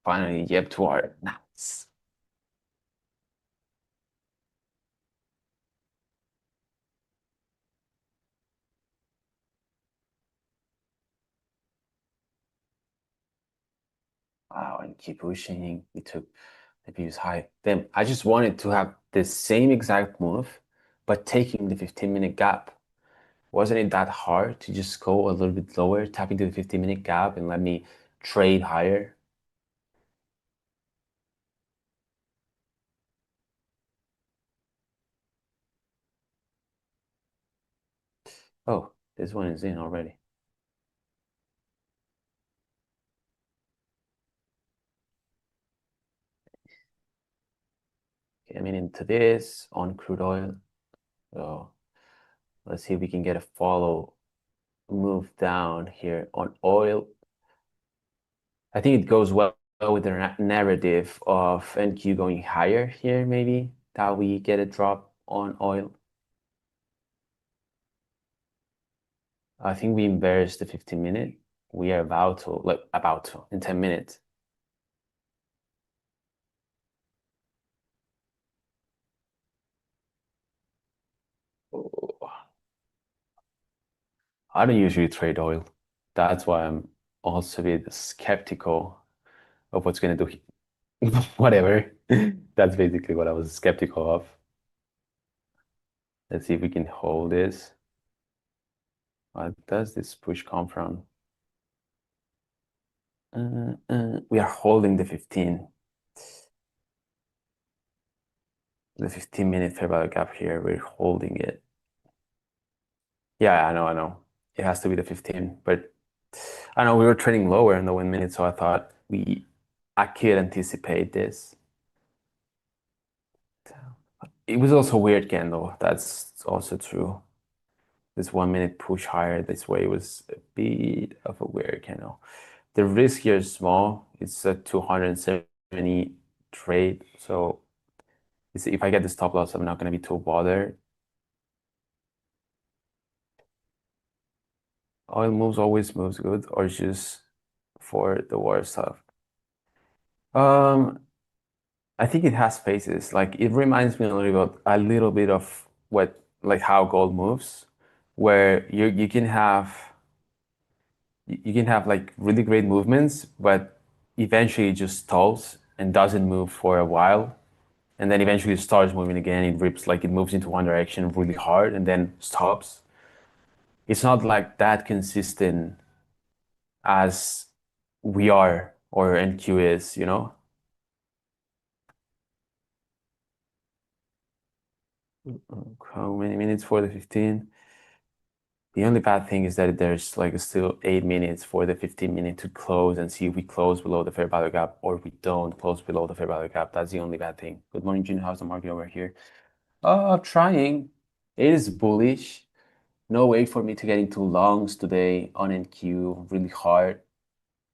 Finally, yep, Tuar. Nice. Wow, and keep pushing. He took the previous high. Then I just wanted to have the same exact move, but taking the 15-minute gap. Wasn't it that hard to just go a little bit lower, tap into the 15-minute gap and let me trade higher? Oh, this one is in already. Okay, I'm into this on crude oil. So let's see if we can get a follow move down here on oil. I think it goes well with the narrative of NQ going higher here, maybe that we get a drop on oil. I think we embarrassed the 15-minute. We are about to, like, about to in 10 minutes. Oh, I don't usually trade oil. That's why I'm also a bit skeptical of what's going to do. Whatever. That's basically what I was skeptical of. Let's see if we can hold this. What does this push come from? We are holding the 15. The 15-minute fair value gap here. We're holding it. Yeah, I know, I know. It has to be the 15, but I know we were trading lower in the 1 minute, so I thought I could anticipate this. It was also weird candle. That's also true. This 1 minute push higher this way was a bit of a weird candle. The risk here is small. It's a 270 trade. So if I get the stop loss, I'm not going to be too bothered. Oil moves always moves good, or just for the war stuff? Um, I think it has phases. Like it reminds me a little bit of what like how gold moves, where you can have like really great movements, but eventually it just stalls and doesn't move for a while. And then eventually it starts moving again. It rips like it moves into one direction really hard and then stops. It's not like that consistent as we are or NQ is, you know? How many minutes for the 15? The only bad thing is that there's like still 8 minutes for the 15-minute to close and see if we close below the fair value gap or we don't close below the fair value gap. That's the only bad thing. Good morning, Juno. How's the market over here? Trying. It is bullish. No way for me to get into longs today on NQ really hard.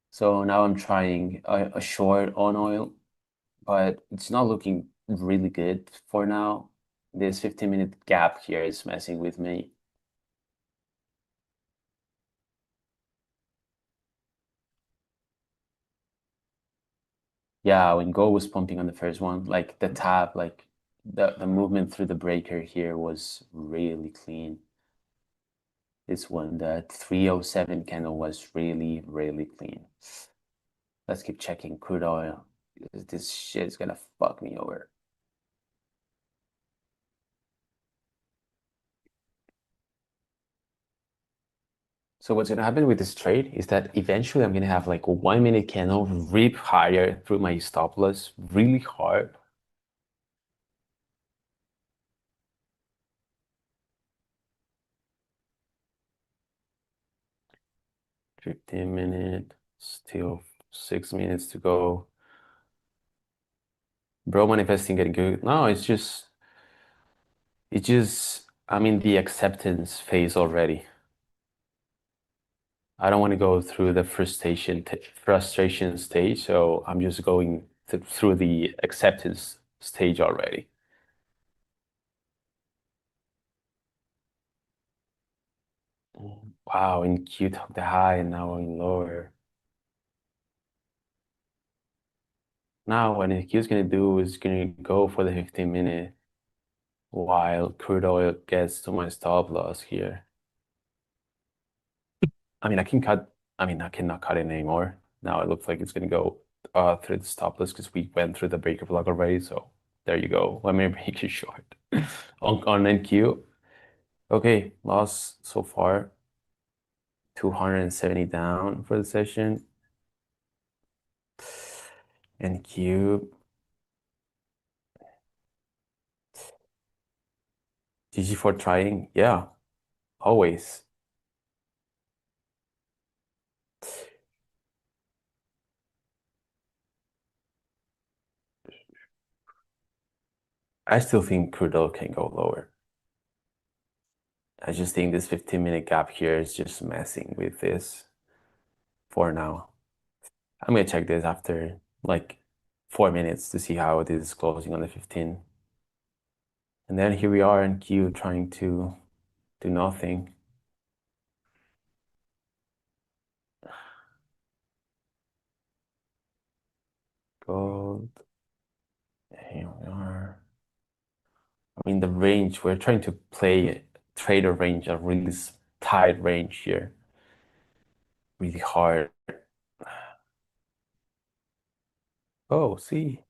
So now I'm trying a short on oil, but it's not looking really good for now. This 15-minute gap here is messing with me. Yeah, when Go was pumping on the first one, like the tab, like the movement through the breaker here was really clean. This one, the 307 candle was really, really clean. Let's keep checking crude oil. This shit is gonna fuck me over. So what's gonna happen with this trade is that eventually I'm gonna have like a 1 minute candle rip higher through my stop loss really hard. 15 minute, still 6 minutes to go. Bro, manifesting getting good. No, I'm in the acceptance phase already. I don't want to go through the frustration stage, so I'm just going through the acceptance stage already. Wow, in Q took the high and now going lower. Now what Q is going to do is going to go for the 15-minute while crude oil gets to my stop loss here. I mean, I cannot cut it anymore. Now it looks like it's going to go through the stop loss because we went through the breaker block already. So there you go. Let me make it short on NQ. Okay, loss so far 270 down for the session. NQ. GG for trying. Yeah, always. I still think crude oil can go lower. I just think this 15-minute gap here is just messing with this for now. I'm gonna check this after like 4 minutes to see how it is closing on the 15. And then here we are in Q trying to do nothing. Gold. Here we are. I mean, the range, we're trying to play trader range, a really tight range here. Really hard. Oh, see.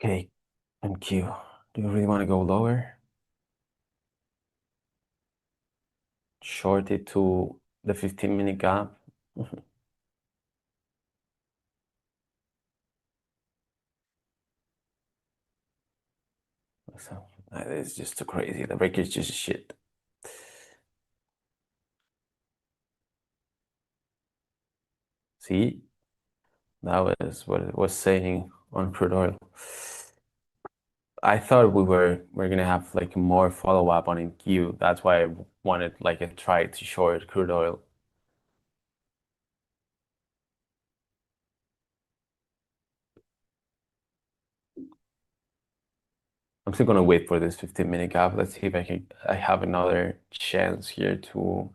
Okay, MQ. Do you really want to go lower? Short it to the 15-minute gap. So that is just too crazy. The break is just shit. See, that was what it was saying on crude oil. I thought we're gonna have like more follow-up on NQ. That's why I wanted like a try to short crude oil. I'm still gonna wait for this 15-minute gap. Let's see if I have another chance here too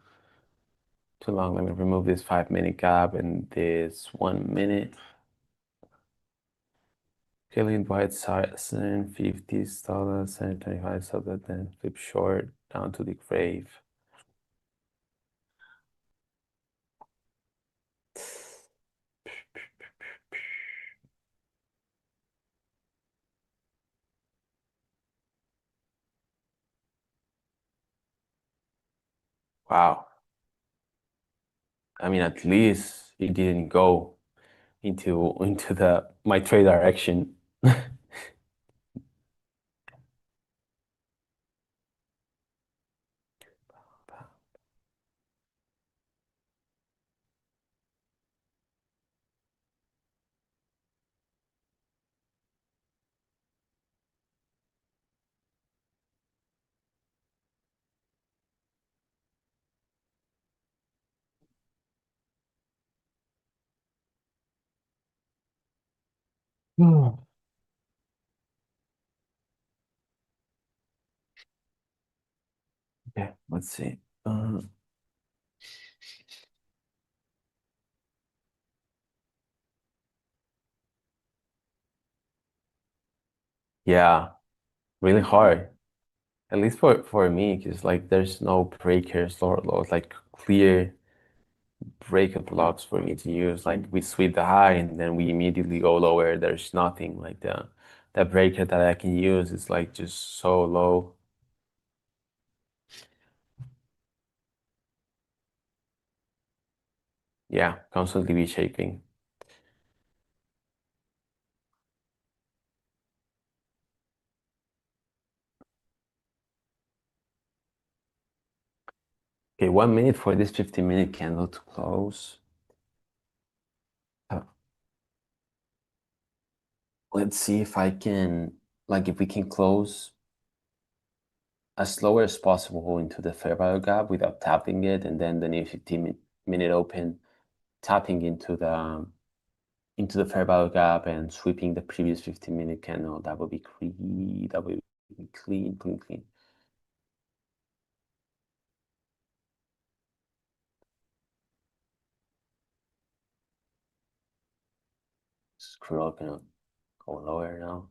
long. Let me remove this 5-minute gap and this 1 minute. Killing white side $750, 725, so that then flip short down to the grave. Wow. I mean, at least it didn't go into the my trade direction. Hmm. Okay, let's see. Yeah, really hard. At least for me, because like there's no breakers or like clear breakup blocks for me to use. Like we sweep the high and then we immediately go lower. There's nothing like the breaker that I can use is like just so low. Yeah, constantly reshaping. Okay, 1 minute for this 15-minute candle to close. Uh, Let's see if I can, like, if we can close as slow as possible into the fair value gap without tapping it, and then the new 15-minute open tapping into the fair value gap and sweeping the previous 15-minute candle. That would be clean. That would be clean, clean, clean. Screw up, gonna go lower now.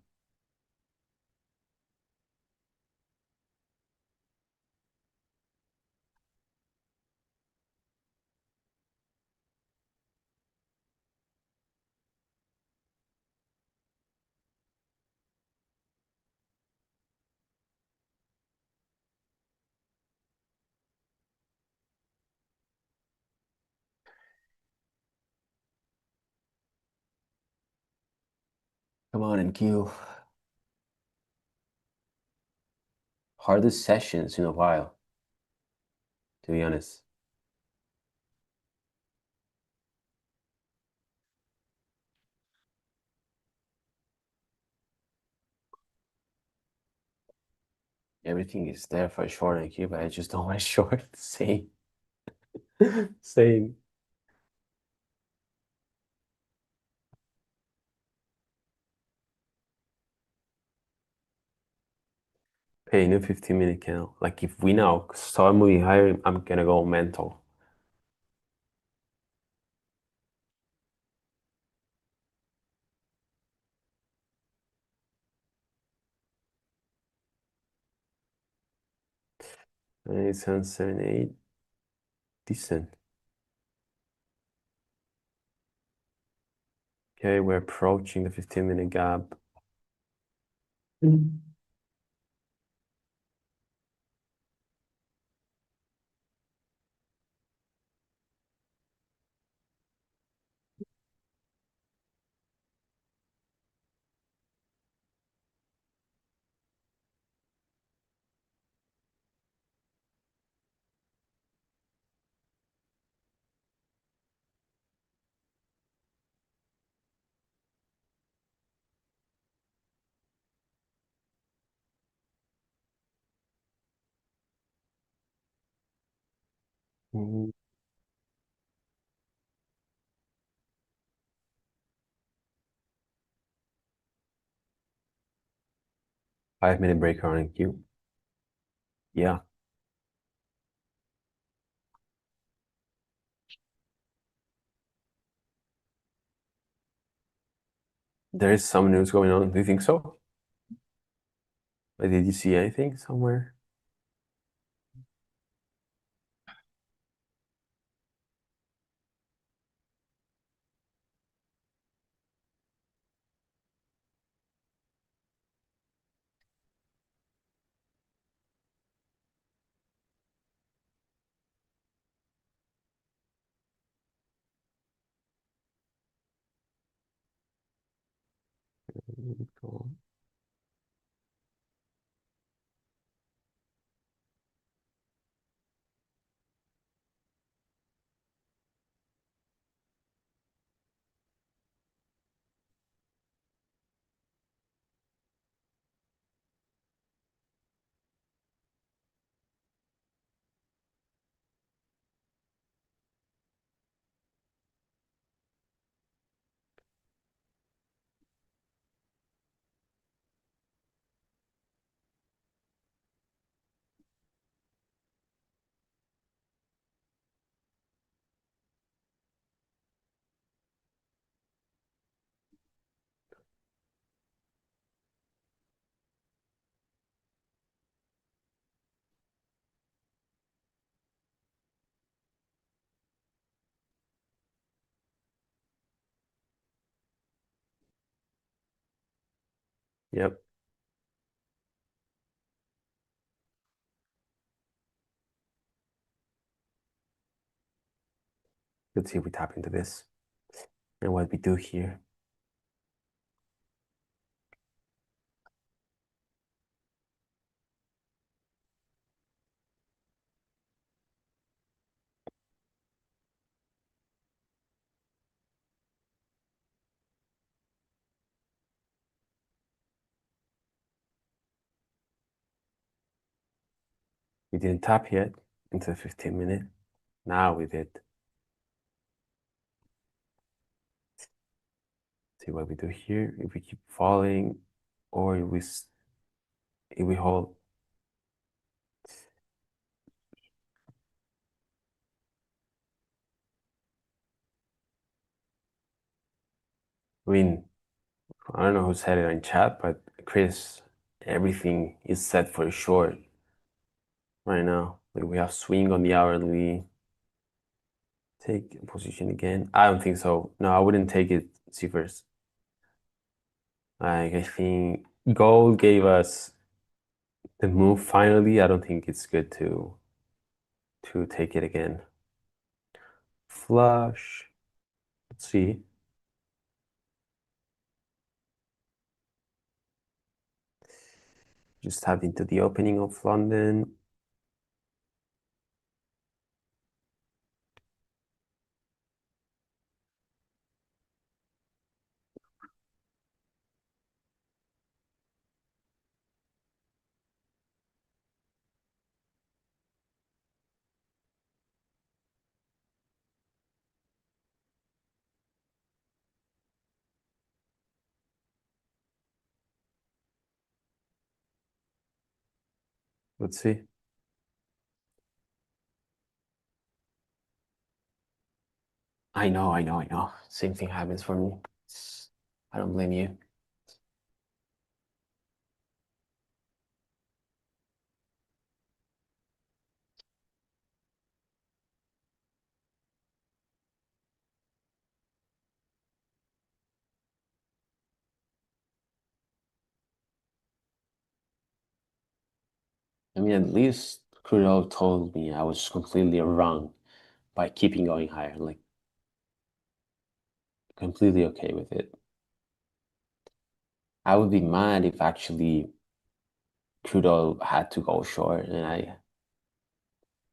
Come on, NQ. Hardest sessions in a while, to be honest. Everything is there for a short NQ, but I just don't want short. Same. Same. Hey, new 15-minute candle. Like if we now start moving higher, I'm gonna go mental. And it's 778. Decent. Okay, we're approaching the 15-minute gap. Mm. Mm, 5 minute break on Q. Yeah. There is some news going on. Do you think so? Like, did you see anything somewhere? Yep. Let's see if we tap into this and what we do here. We didn't tap yet into the 15 minute. Now we did. See what we do here. If we keep falling, or if we hold. I mean, I don't know who said it in chat, but Chris, everything is set for a short right now. Like, we have swing on the hourly. Take a position again. I don't think so. No, I wouldn't take it. See first. Like, I think gold gave us the move finally. I don't think it's good to take it again. Flush. Let's see. Just tap into the opening of London. Let's see. I know, I know, I know. Same thing happens for me. I don't blame you. I mean, at least Crude told me I was completely wrong by keeping going higher. Like, completely okay with it. I would be mad if actually Crude had to go short and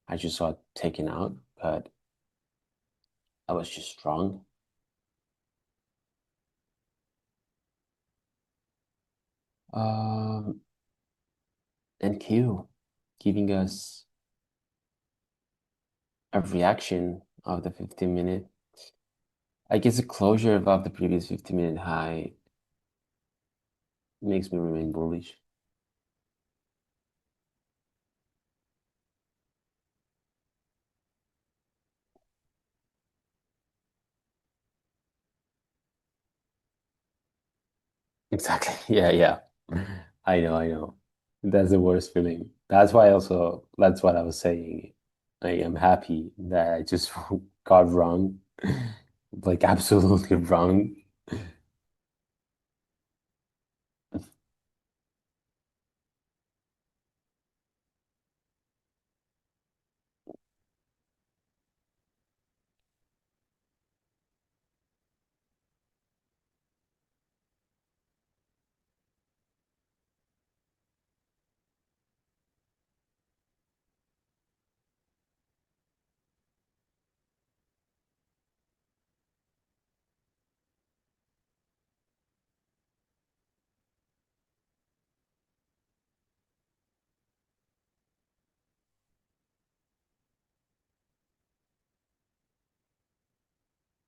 I just got taken out, but I was just wrong. Um, and Q giving us a reaction of the 15-minute. I guess a closure above the previous 15-minute high makes me remain bullish. Exactly. Yeah, yeah. I know, I know. That's the worst feeling. That's why also, that's what I was saying. I am happy that I just got wrong, like absolutely wrong.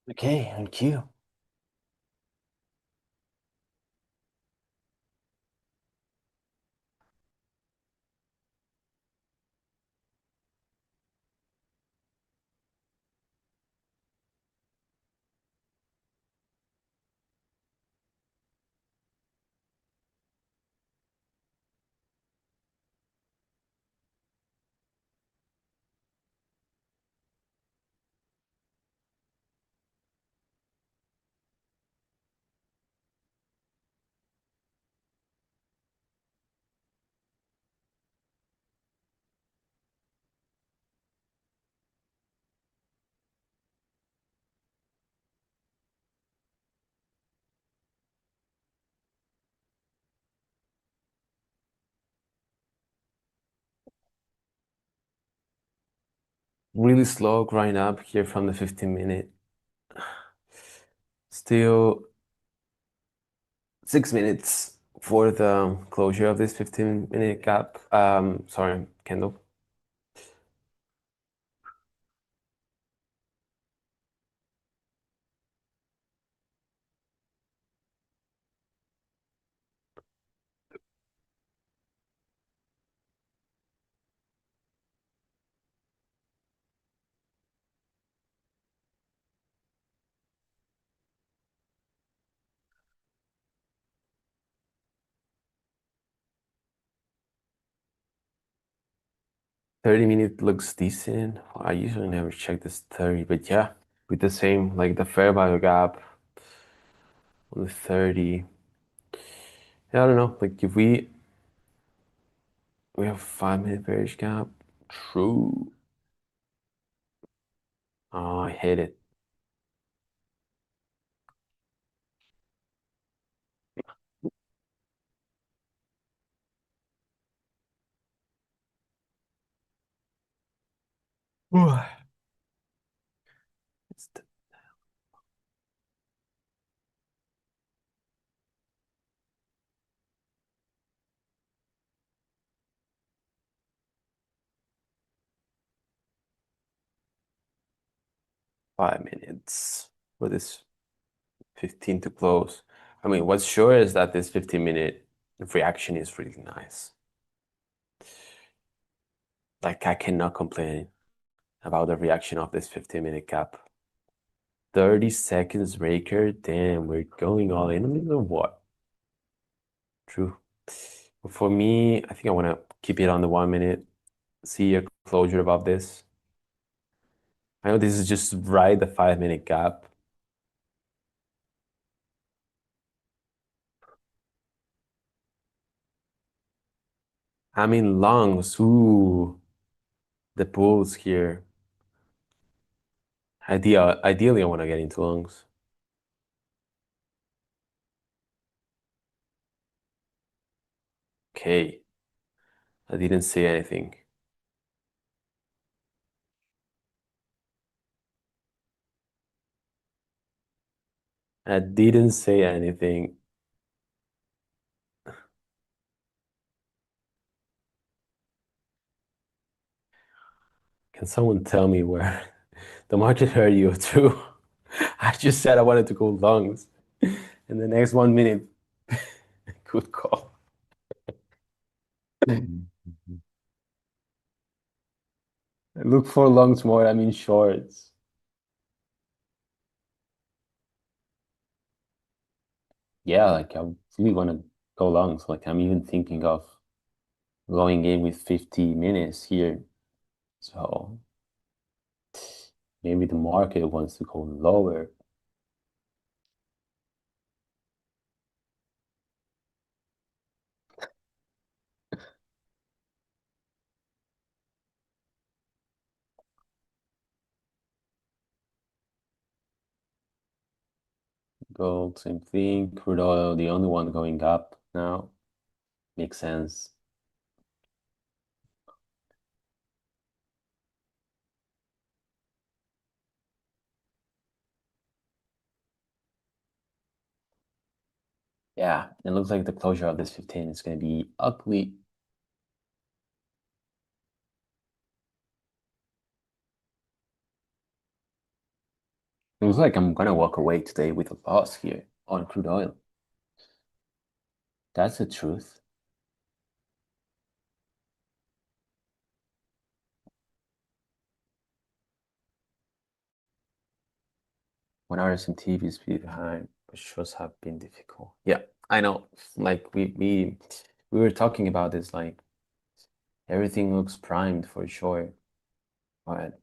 Okay, on cue. Really slow grind up here from the 15-minute. Still 6 minutes for the closure of this 15-minute gap. Sorry, candle. 30-minute looks decent. I usually never check this 30, but yeah, with the same, like the fair value gap on the 30. Yeah, I don't know. Like if we have 5-minute bearish gap. True. Oh, I hate it. It's 5 minutes for this 15 to close. I mean, what's sure is that this 15-minute reaction is really nice. Like I cannot complain about the reaction of this 15-minute gap. 30 seconds breaker. Damn, we're going all in or what? True. But for me, I think I want to keep it on the 1 minute. See a closure above this. I know this is just right the 5-minute gap. I'm in longs. Ooh, the bulls here. Ideally, I want to get into longs. Okay, I didn't say anything. I didn't say anything. Can someone tell me where the market heard you through? I just said I wanted to go longs. In the next 1 minute, good call. Look for longs more, I mean shorts. Yeah, like I really want to go longs. Like I'm even thinking of going in with 50 minutes here. So maybe the market wants to go lower. Gold, same thing. Crude oil, the only one going up now. Makes sense. Yeah, it looks like the closure of this 15 is going to be ugly. It looks like I'm going to walk away today with a loss here on crude oil. That's the truth. When our S&P is behind, but shows have been difficult. Yeah, I know. Like we were talking about this, like everything looks primed for sure, but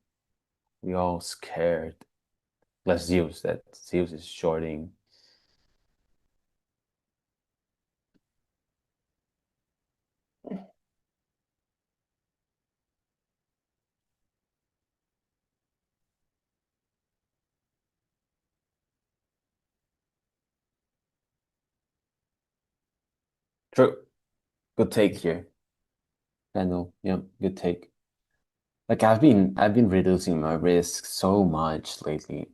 we all scared. Less Zeus, that Zeus is shorting. True. Good take here. Kendall. Yeah, good take. Like I've been reducing my risk so much lately.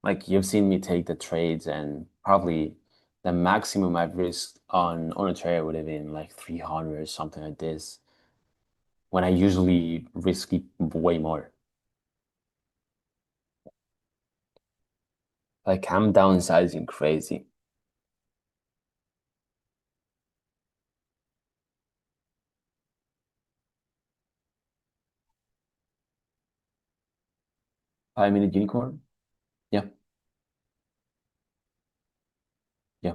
Like you've seen me take the trades and probably the maximum I've risked on a trade would have been like 300 or something like this. When I usually risk it way more. Like I'm downsizing crazy. Five-minute unicorn? Yeah, yeah.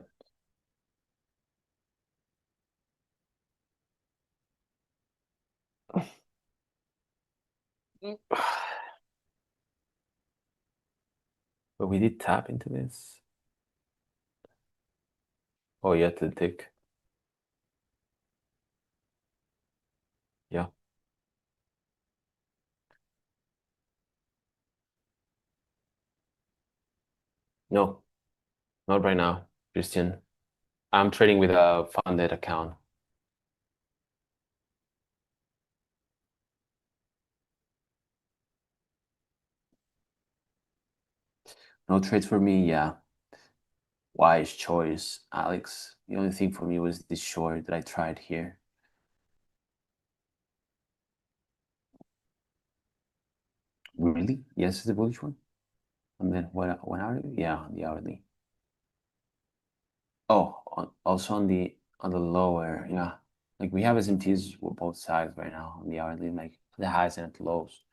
But we did tap into this. Oh yeah, the tick. Yeah. No, not right now, Christian. I'm trading with a funded account. No trades for me, yeah. Wise choice, Alex. The only thing for me was this short that I tried here. Really? Yes, it's the bullish one? And then what 1 hour? Yeah, on the hourly. Oh, also on the lower, yeah. Like we have SMTs with both sides right now on the hourly, like the highs and the lows.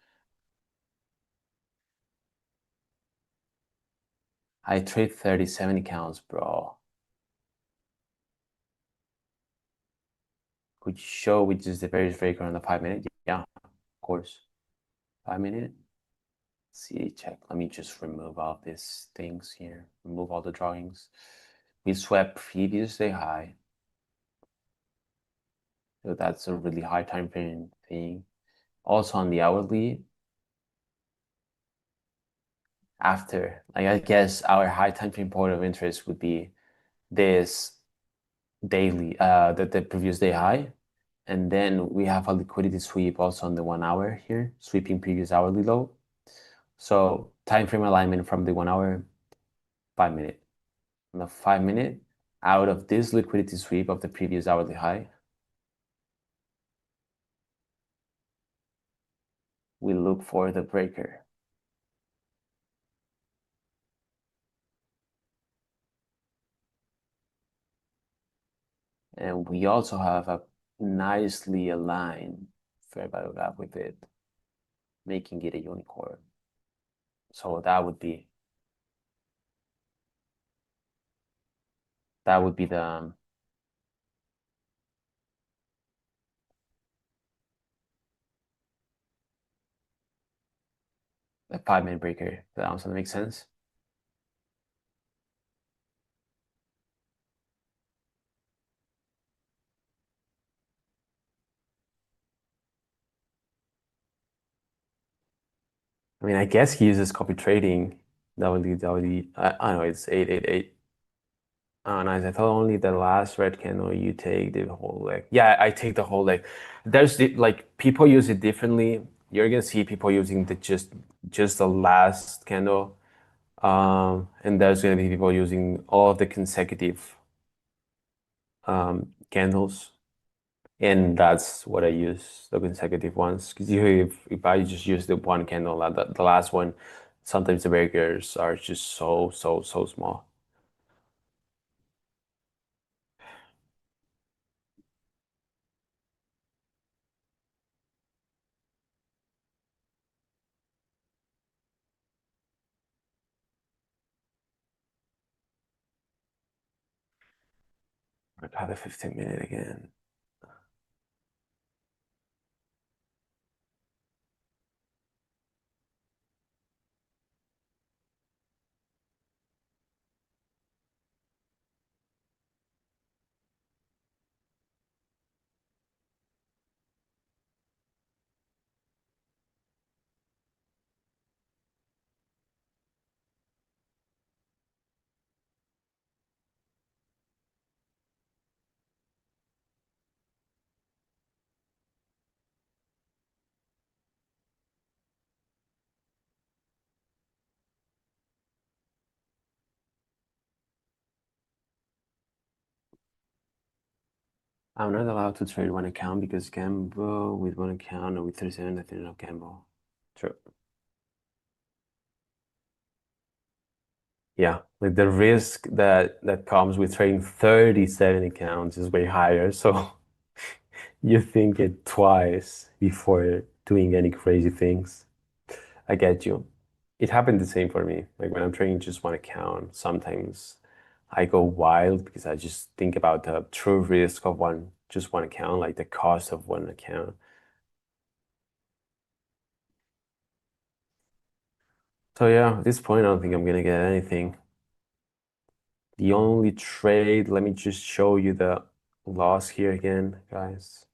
I trade 37 accounts, bro. Could you show which is the very breaker on the 5 minute? Yeah, of course. 5 minute. See, check. Let me just remove all these things here. Remove all the drawings. We swept previous day high. So that's a really high time frame thing. Also on the hourly, after, like I guess our high time frame point of interest would be this daily, the previous day high. And then we have a liquidity sweep also on the 1 hour here, sweeping previous hourly low. So time frame alignment from the 1 hour, 5 minute. On the 5 minute, out of this liquidity sweep of the previous hourly high, we look for the breaker. And we also have a nicely aligned fair value gap with it, making it a unicorn. So that would be the 5-minute breaker. That also makes sense. I mean, I guess he uses copy trading. I know it's 888. Oh, nice. I thought only the last red candle you take the whole leg. Yeah, I take the whole leg. Like people use it differently. You're gonna see people using just the last candle. And there's gonna be people using all of the consecutive candles. And that's what I use, the consecutive ones. Because if I just use the one candle, the last one, sometimes the breakers are just so small. I got the 15-minute again. I'm not allowed to trade one account because gamble with one account or with 37, I think not gamble. True. Yeah, like the risk that comes with trading 37 accounts is way higher. So you think it twice before doing any crazy things. I get you. It happened the same for me. Like when I'm trading just one account, sometimes I go wild because I just think about the true risk of just one account, like the cost of one account. So yeah, at this point, I don't think I'm gonna get anything. The only trade, let me just show you the loss here again, guys.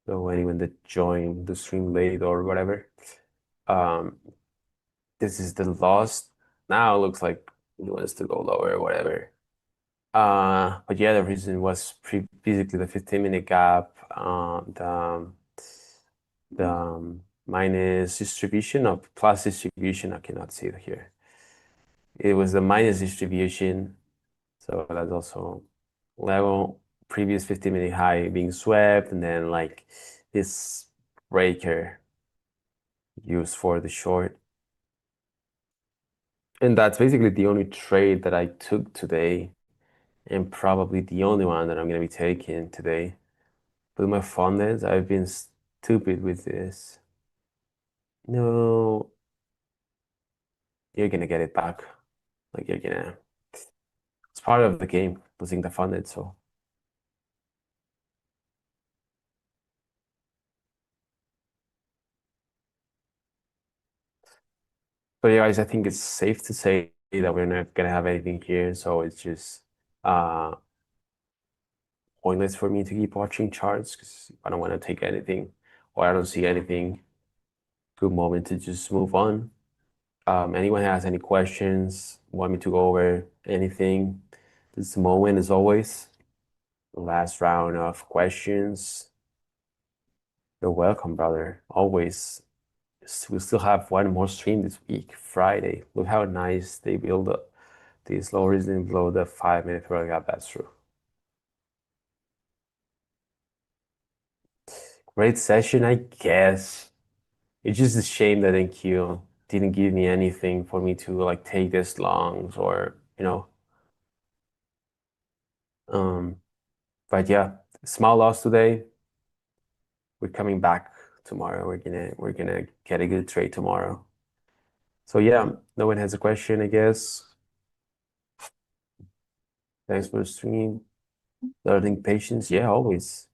So anyone that joined the stream late or whatever, um, this is the loss. Now it looks like he wants to go lower or whatever. But yeah, the reason was basically the 15-minute gap, the minus distribution of plus distribution. I cannot see it here. It was the minus distribution. So that's also level previous 15-minute high being swept, and then like this breaker used for the short. And that's basically the only trade that I took today, and probably the only one that I'm gonna be taking today. With my funded, I've been stupid with this. No, you're gonna get it back. Like it's part of the game, losing the funded, so. But yeah, guys, I think it's safe to say that we're not gonna have anything here, so it's just uh pointless for me to keep watching charts because I don't want to take anything or I don't see anything. Good moment to just move on. Anyone has any questions, want me to go over anything? This is the moment as always. The last round of questions. You're welcome, brother. Always. We still have one more stream this week, Friday. Look how nice they build up these low reasoning below the 5-minute throw gap. That's true. Great session, I guess. it's just a shame that NQ didn't give me anything for me to like take this long or but yeah, small loss today. We're coming back tomorrow. We're gonna get a good trade tomorrow. So yeah, no one has a question, I guess. Thanks for the stream. Learning patience. Yeah, always.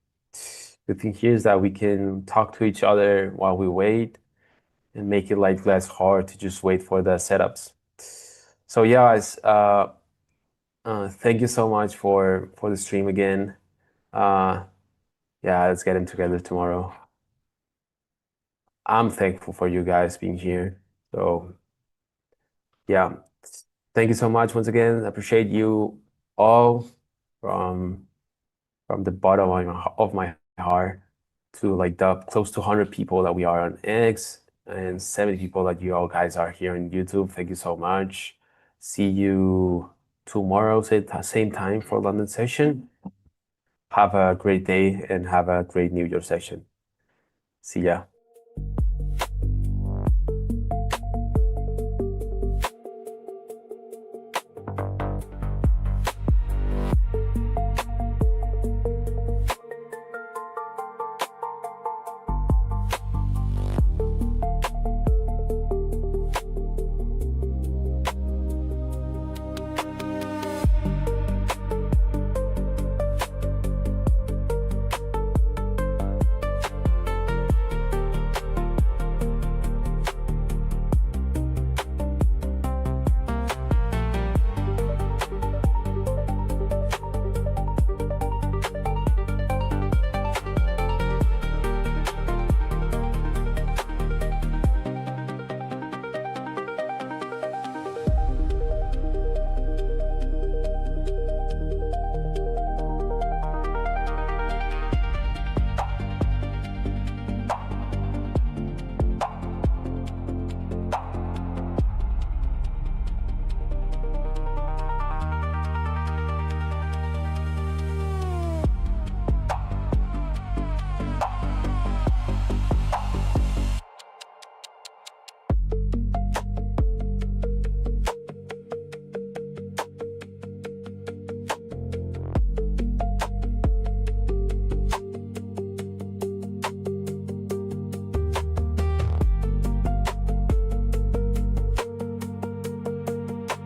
The thing here is that we can talk to each other while we wait and make it like less hard to just wait for the setups. So yeah, guys, thank you so much for the stream again. Yeah, let's get them together tomorrow. I'm thankful for you guys being here. So yeah, thank you so much once again. I appreciate you all from the bottom of my heart to like the close to 100 people that we are on X and 70 people that you all guys are here on YouTube. Thank you so much. See you tomorrow, same time for London session. Have a great day and have a great New Year session. See ya.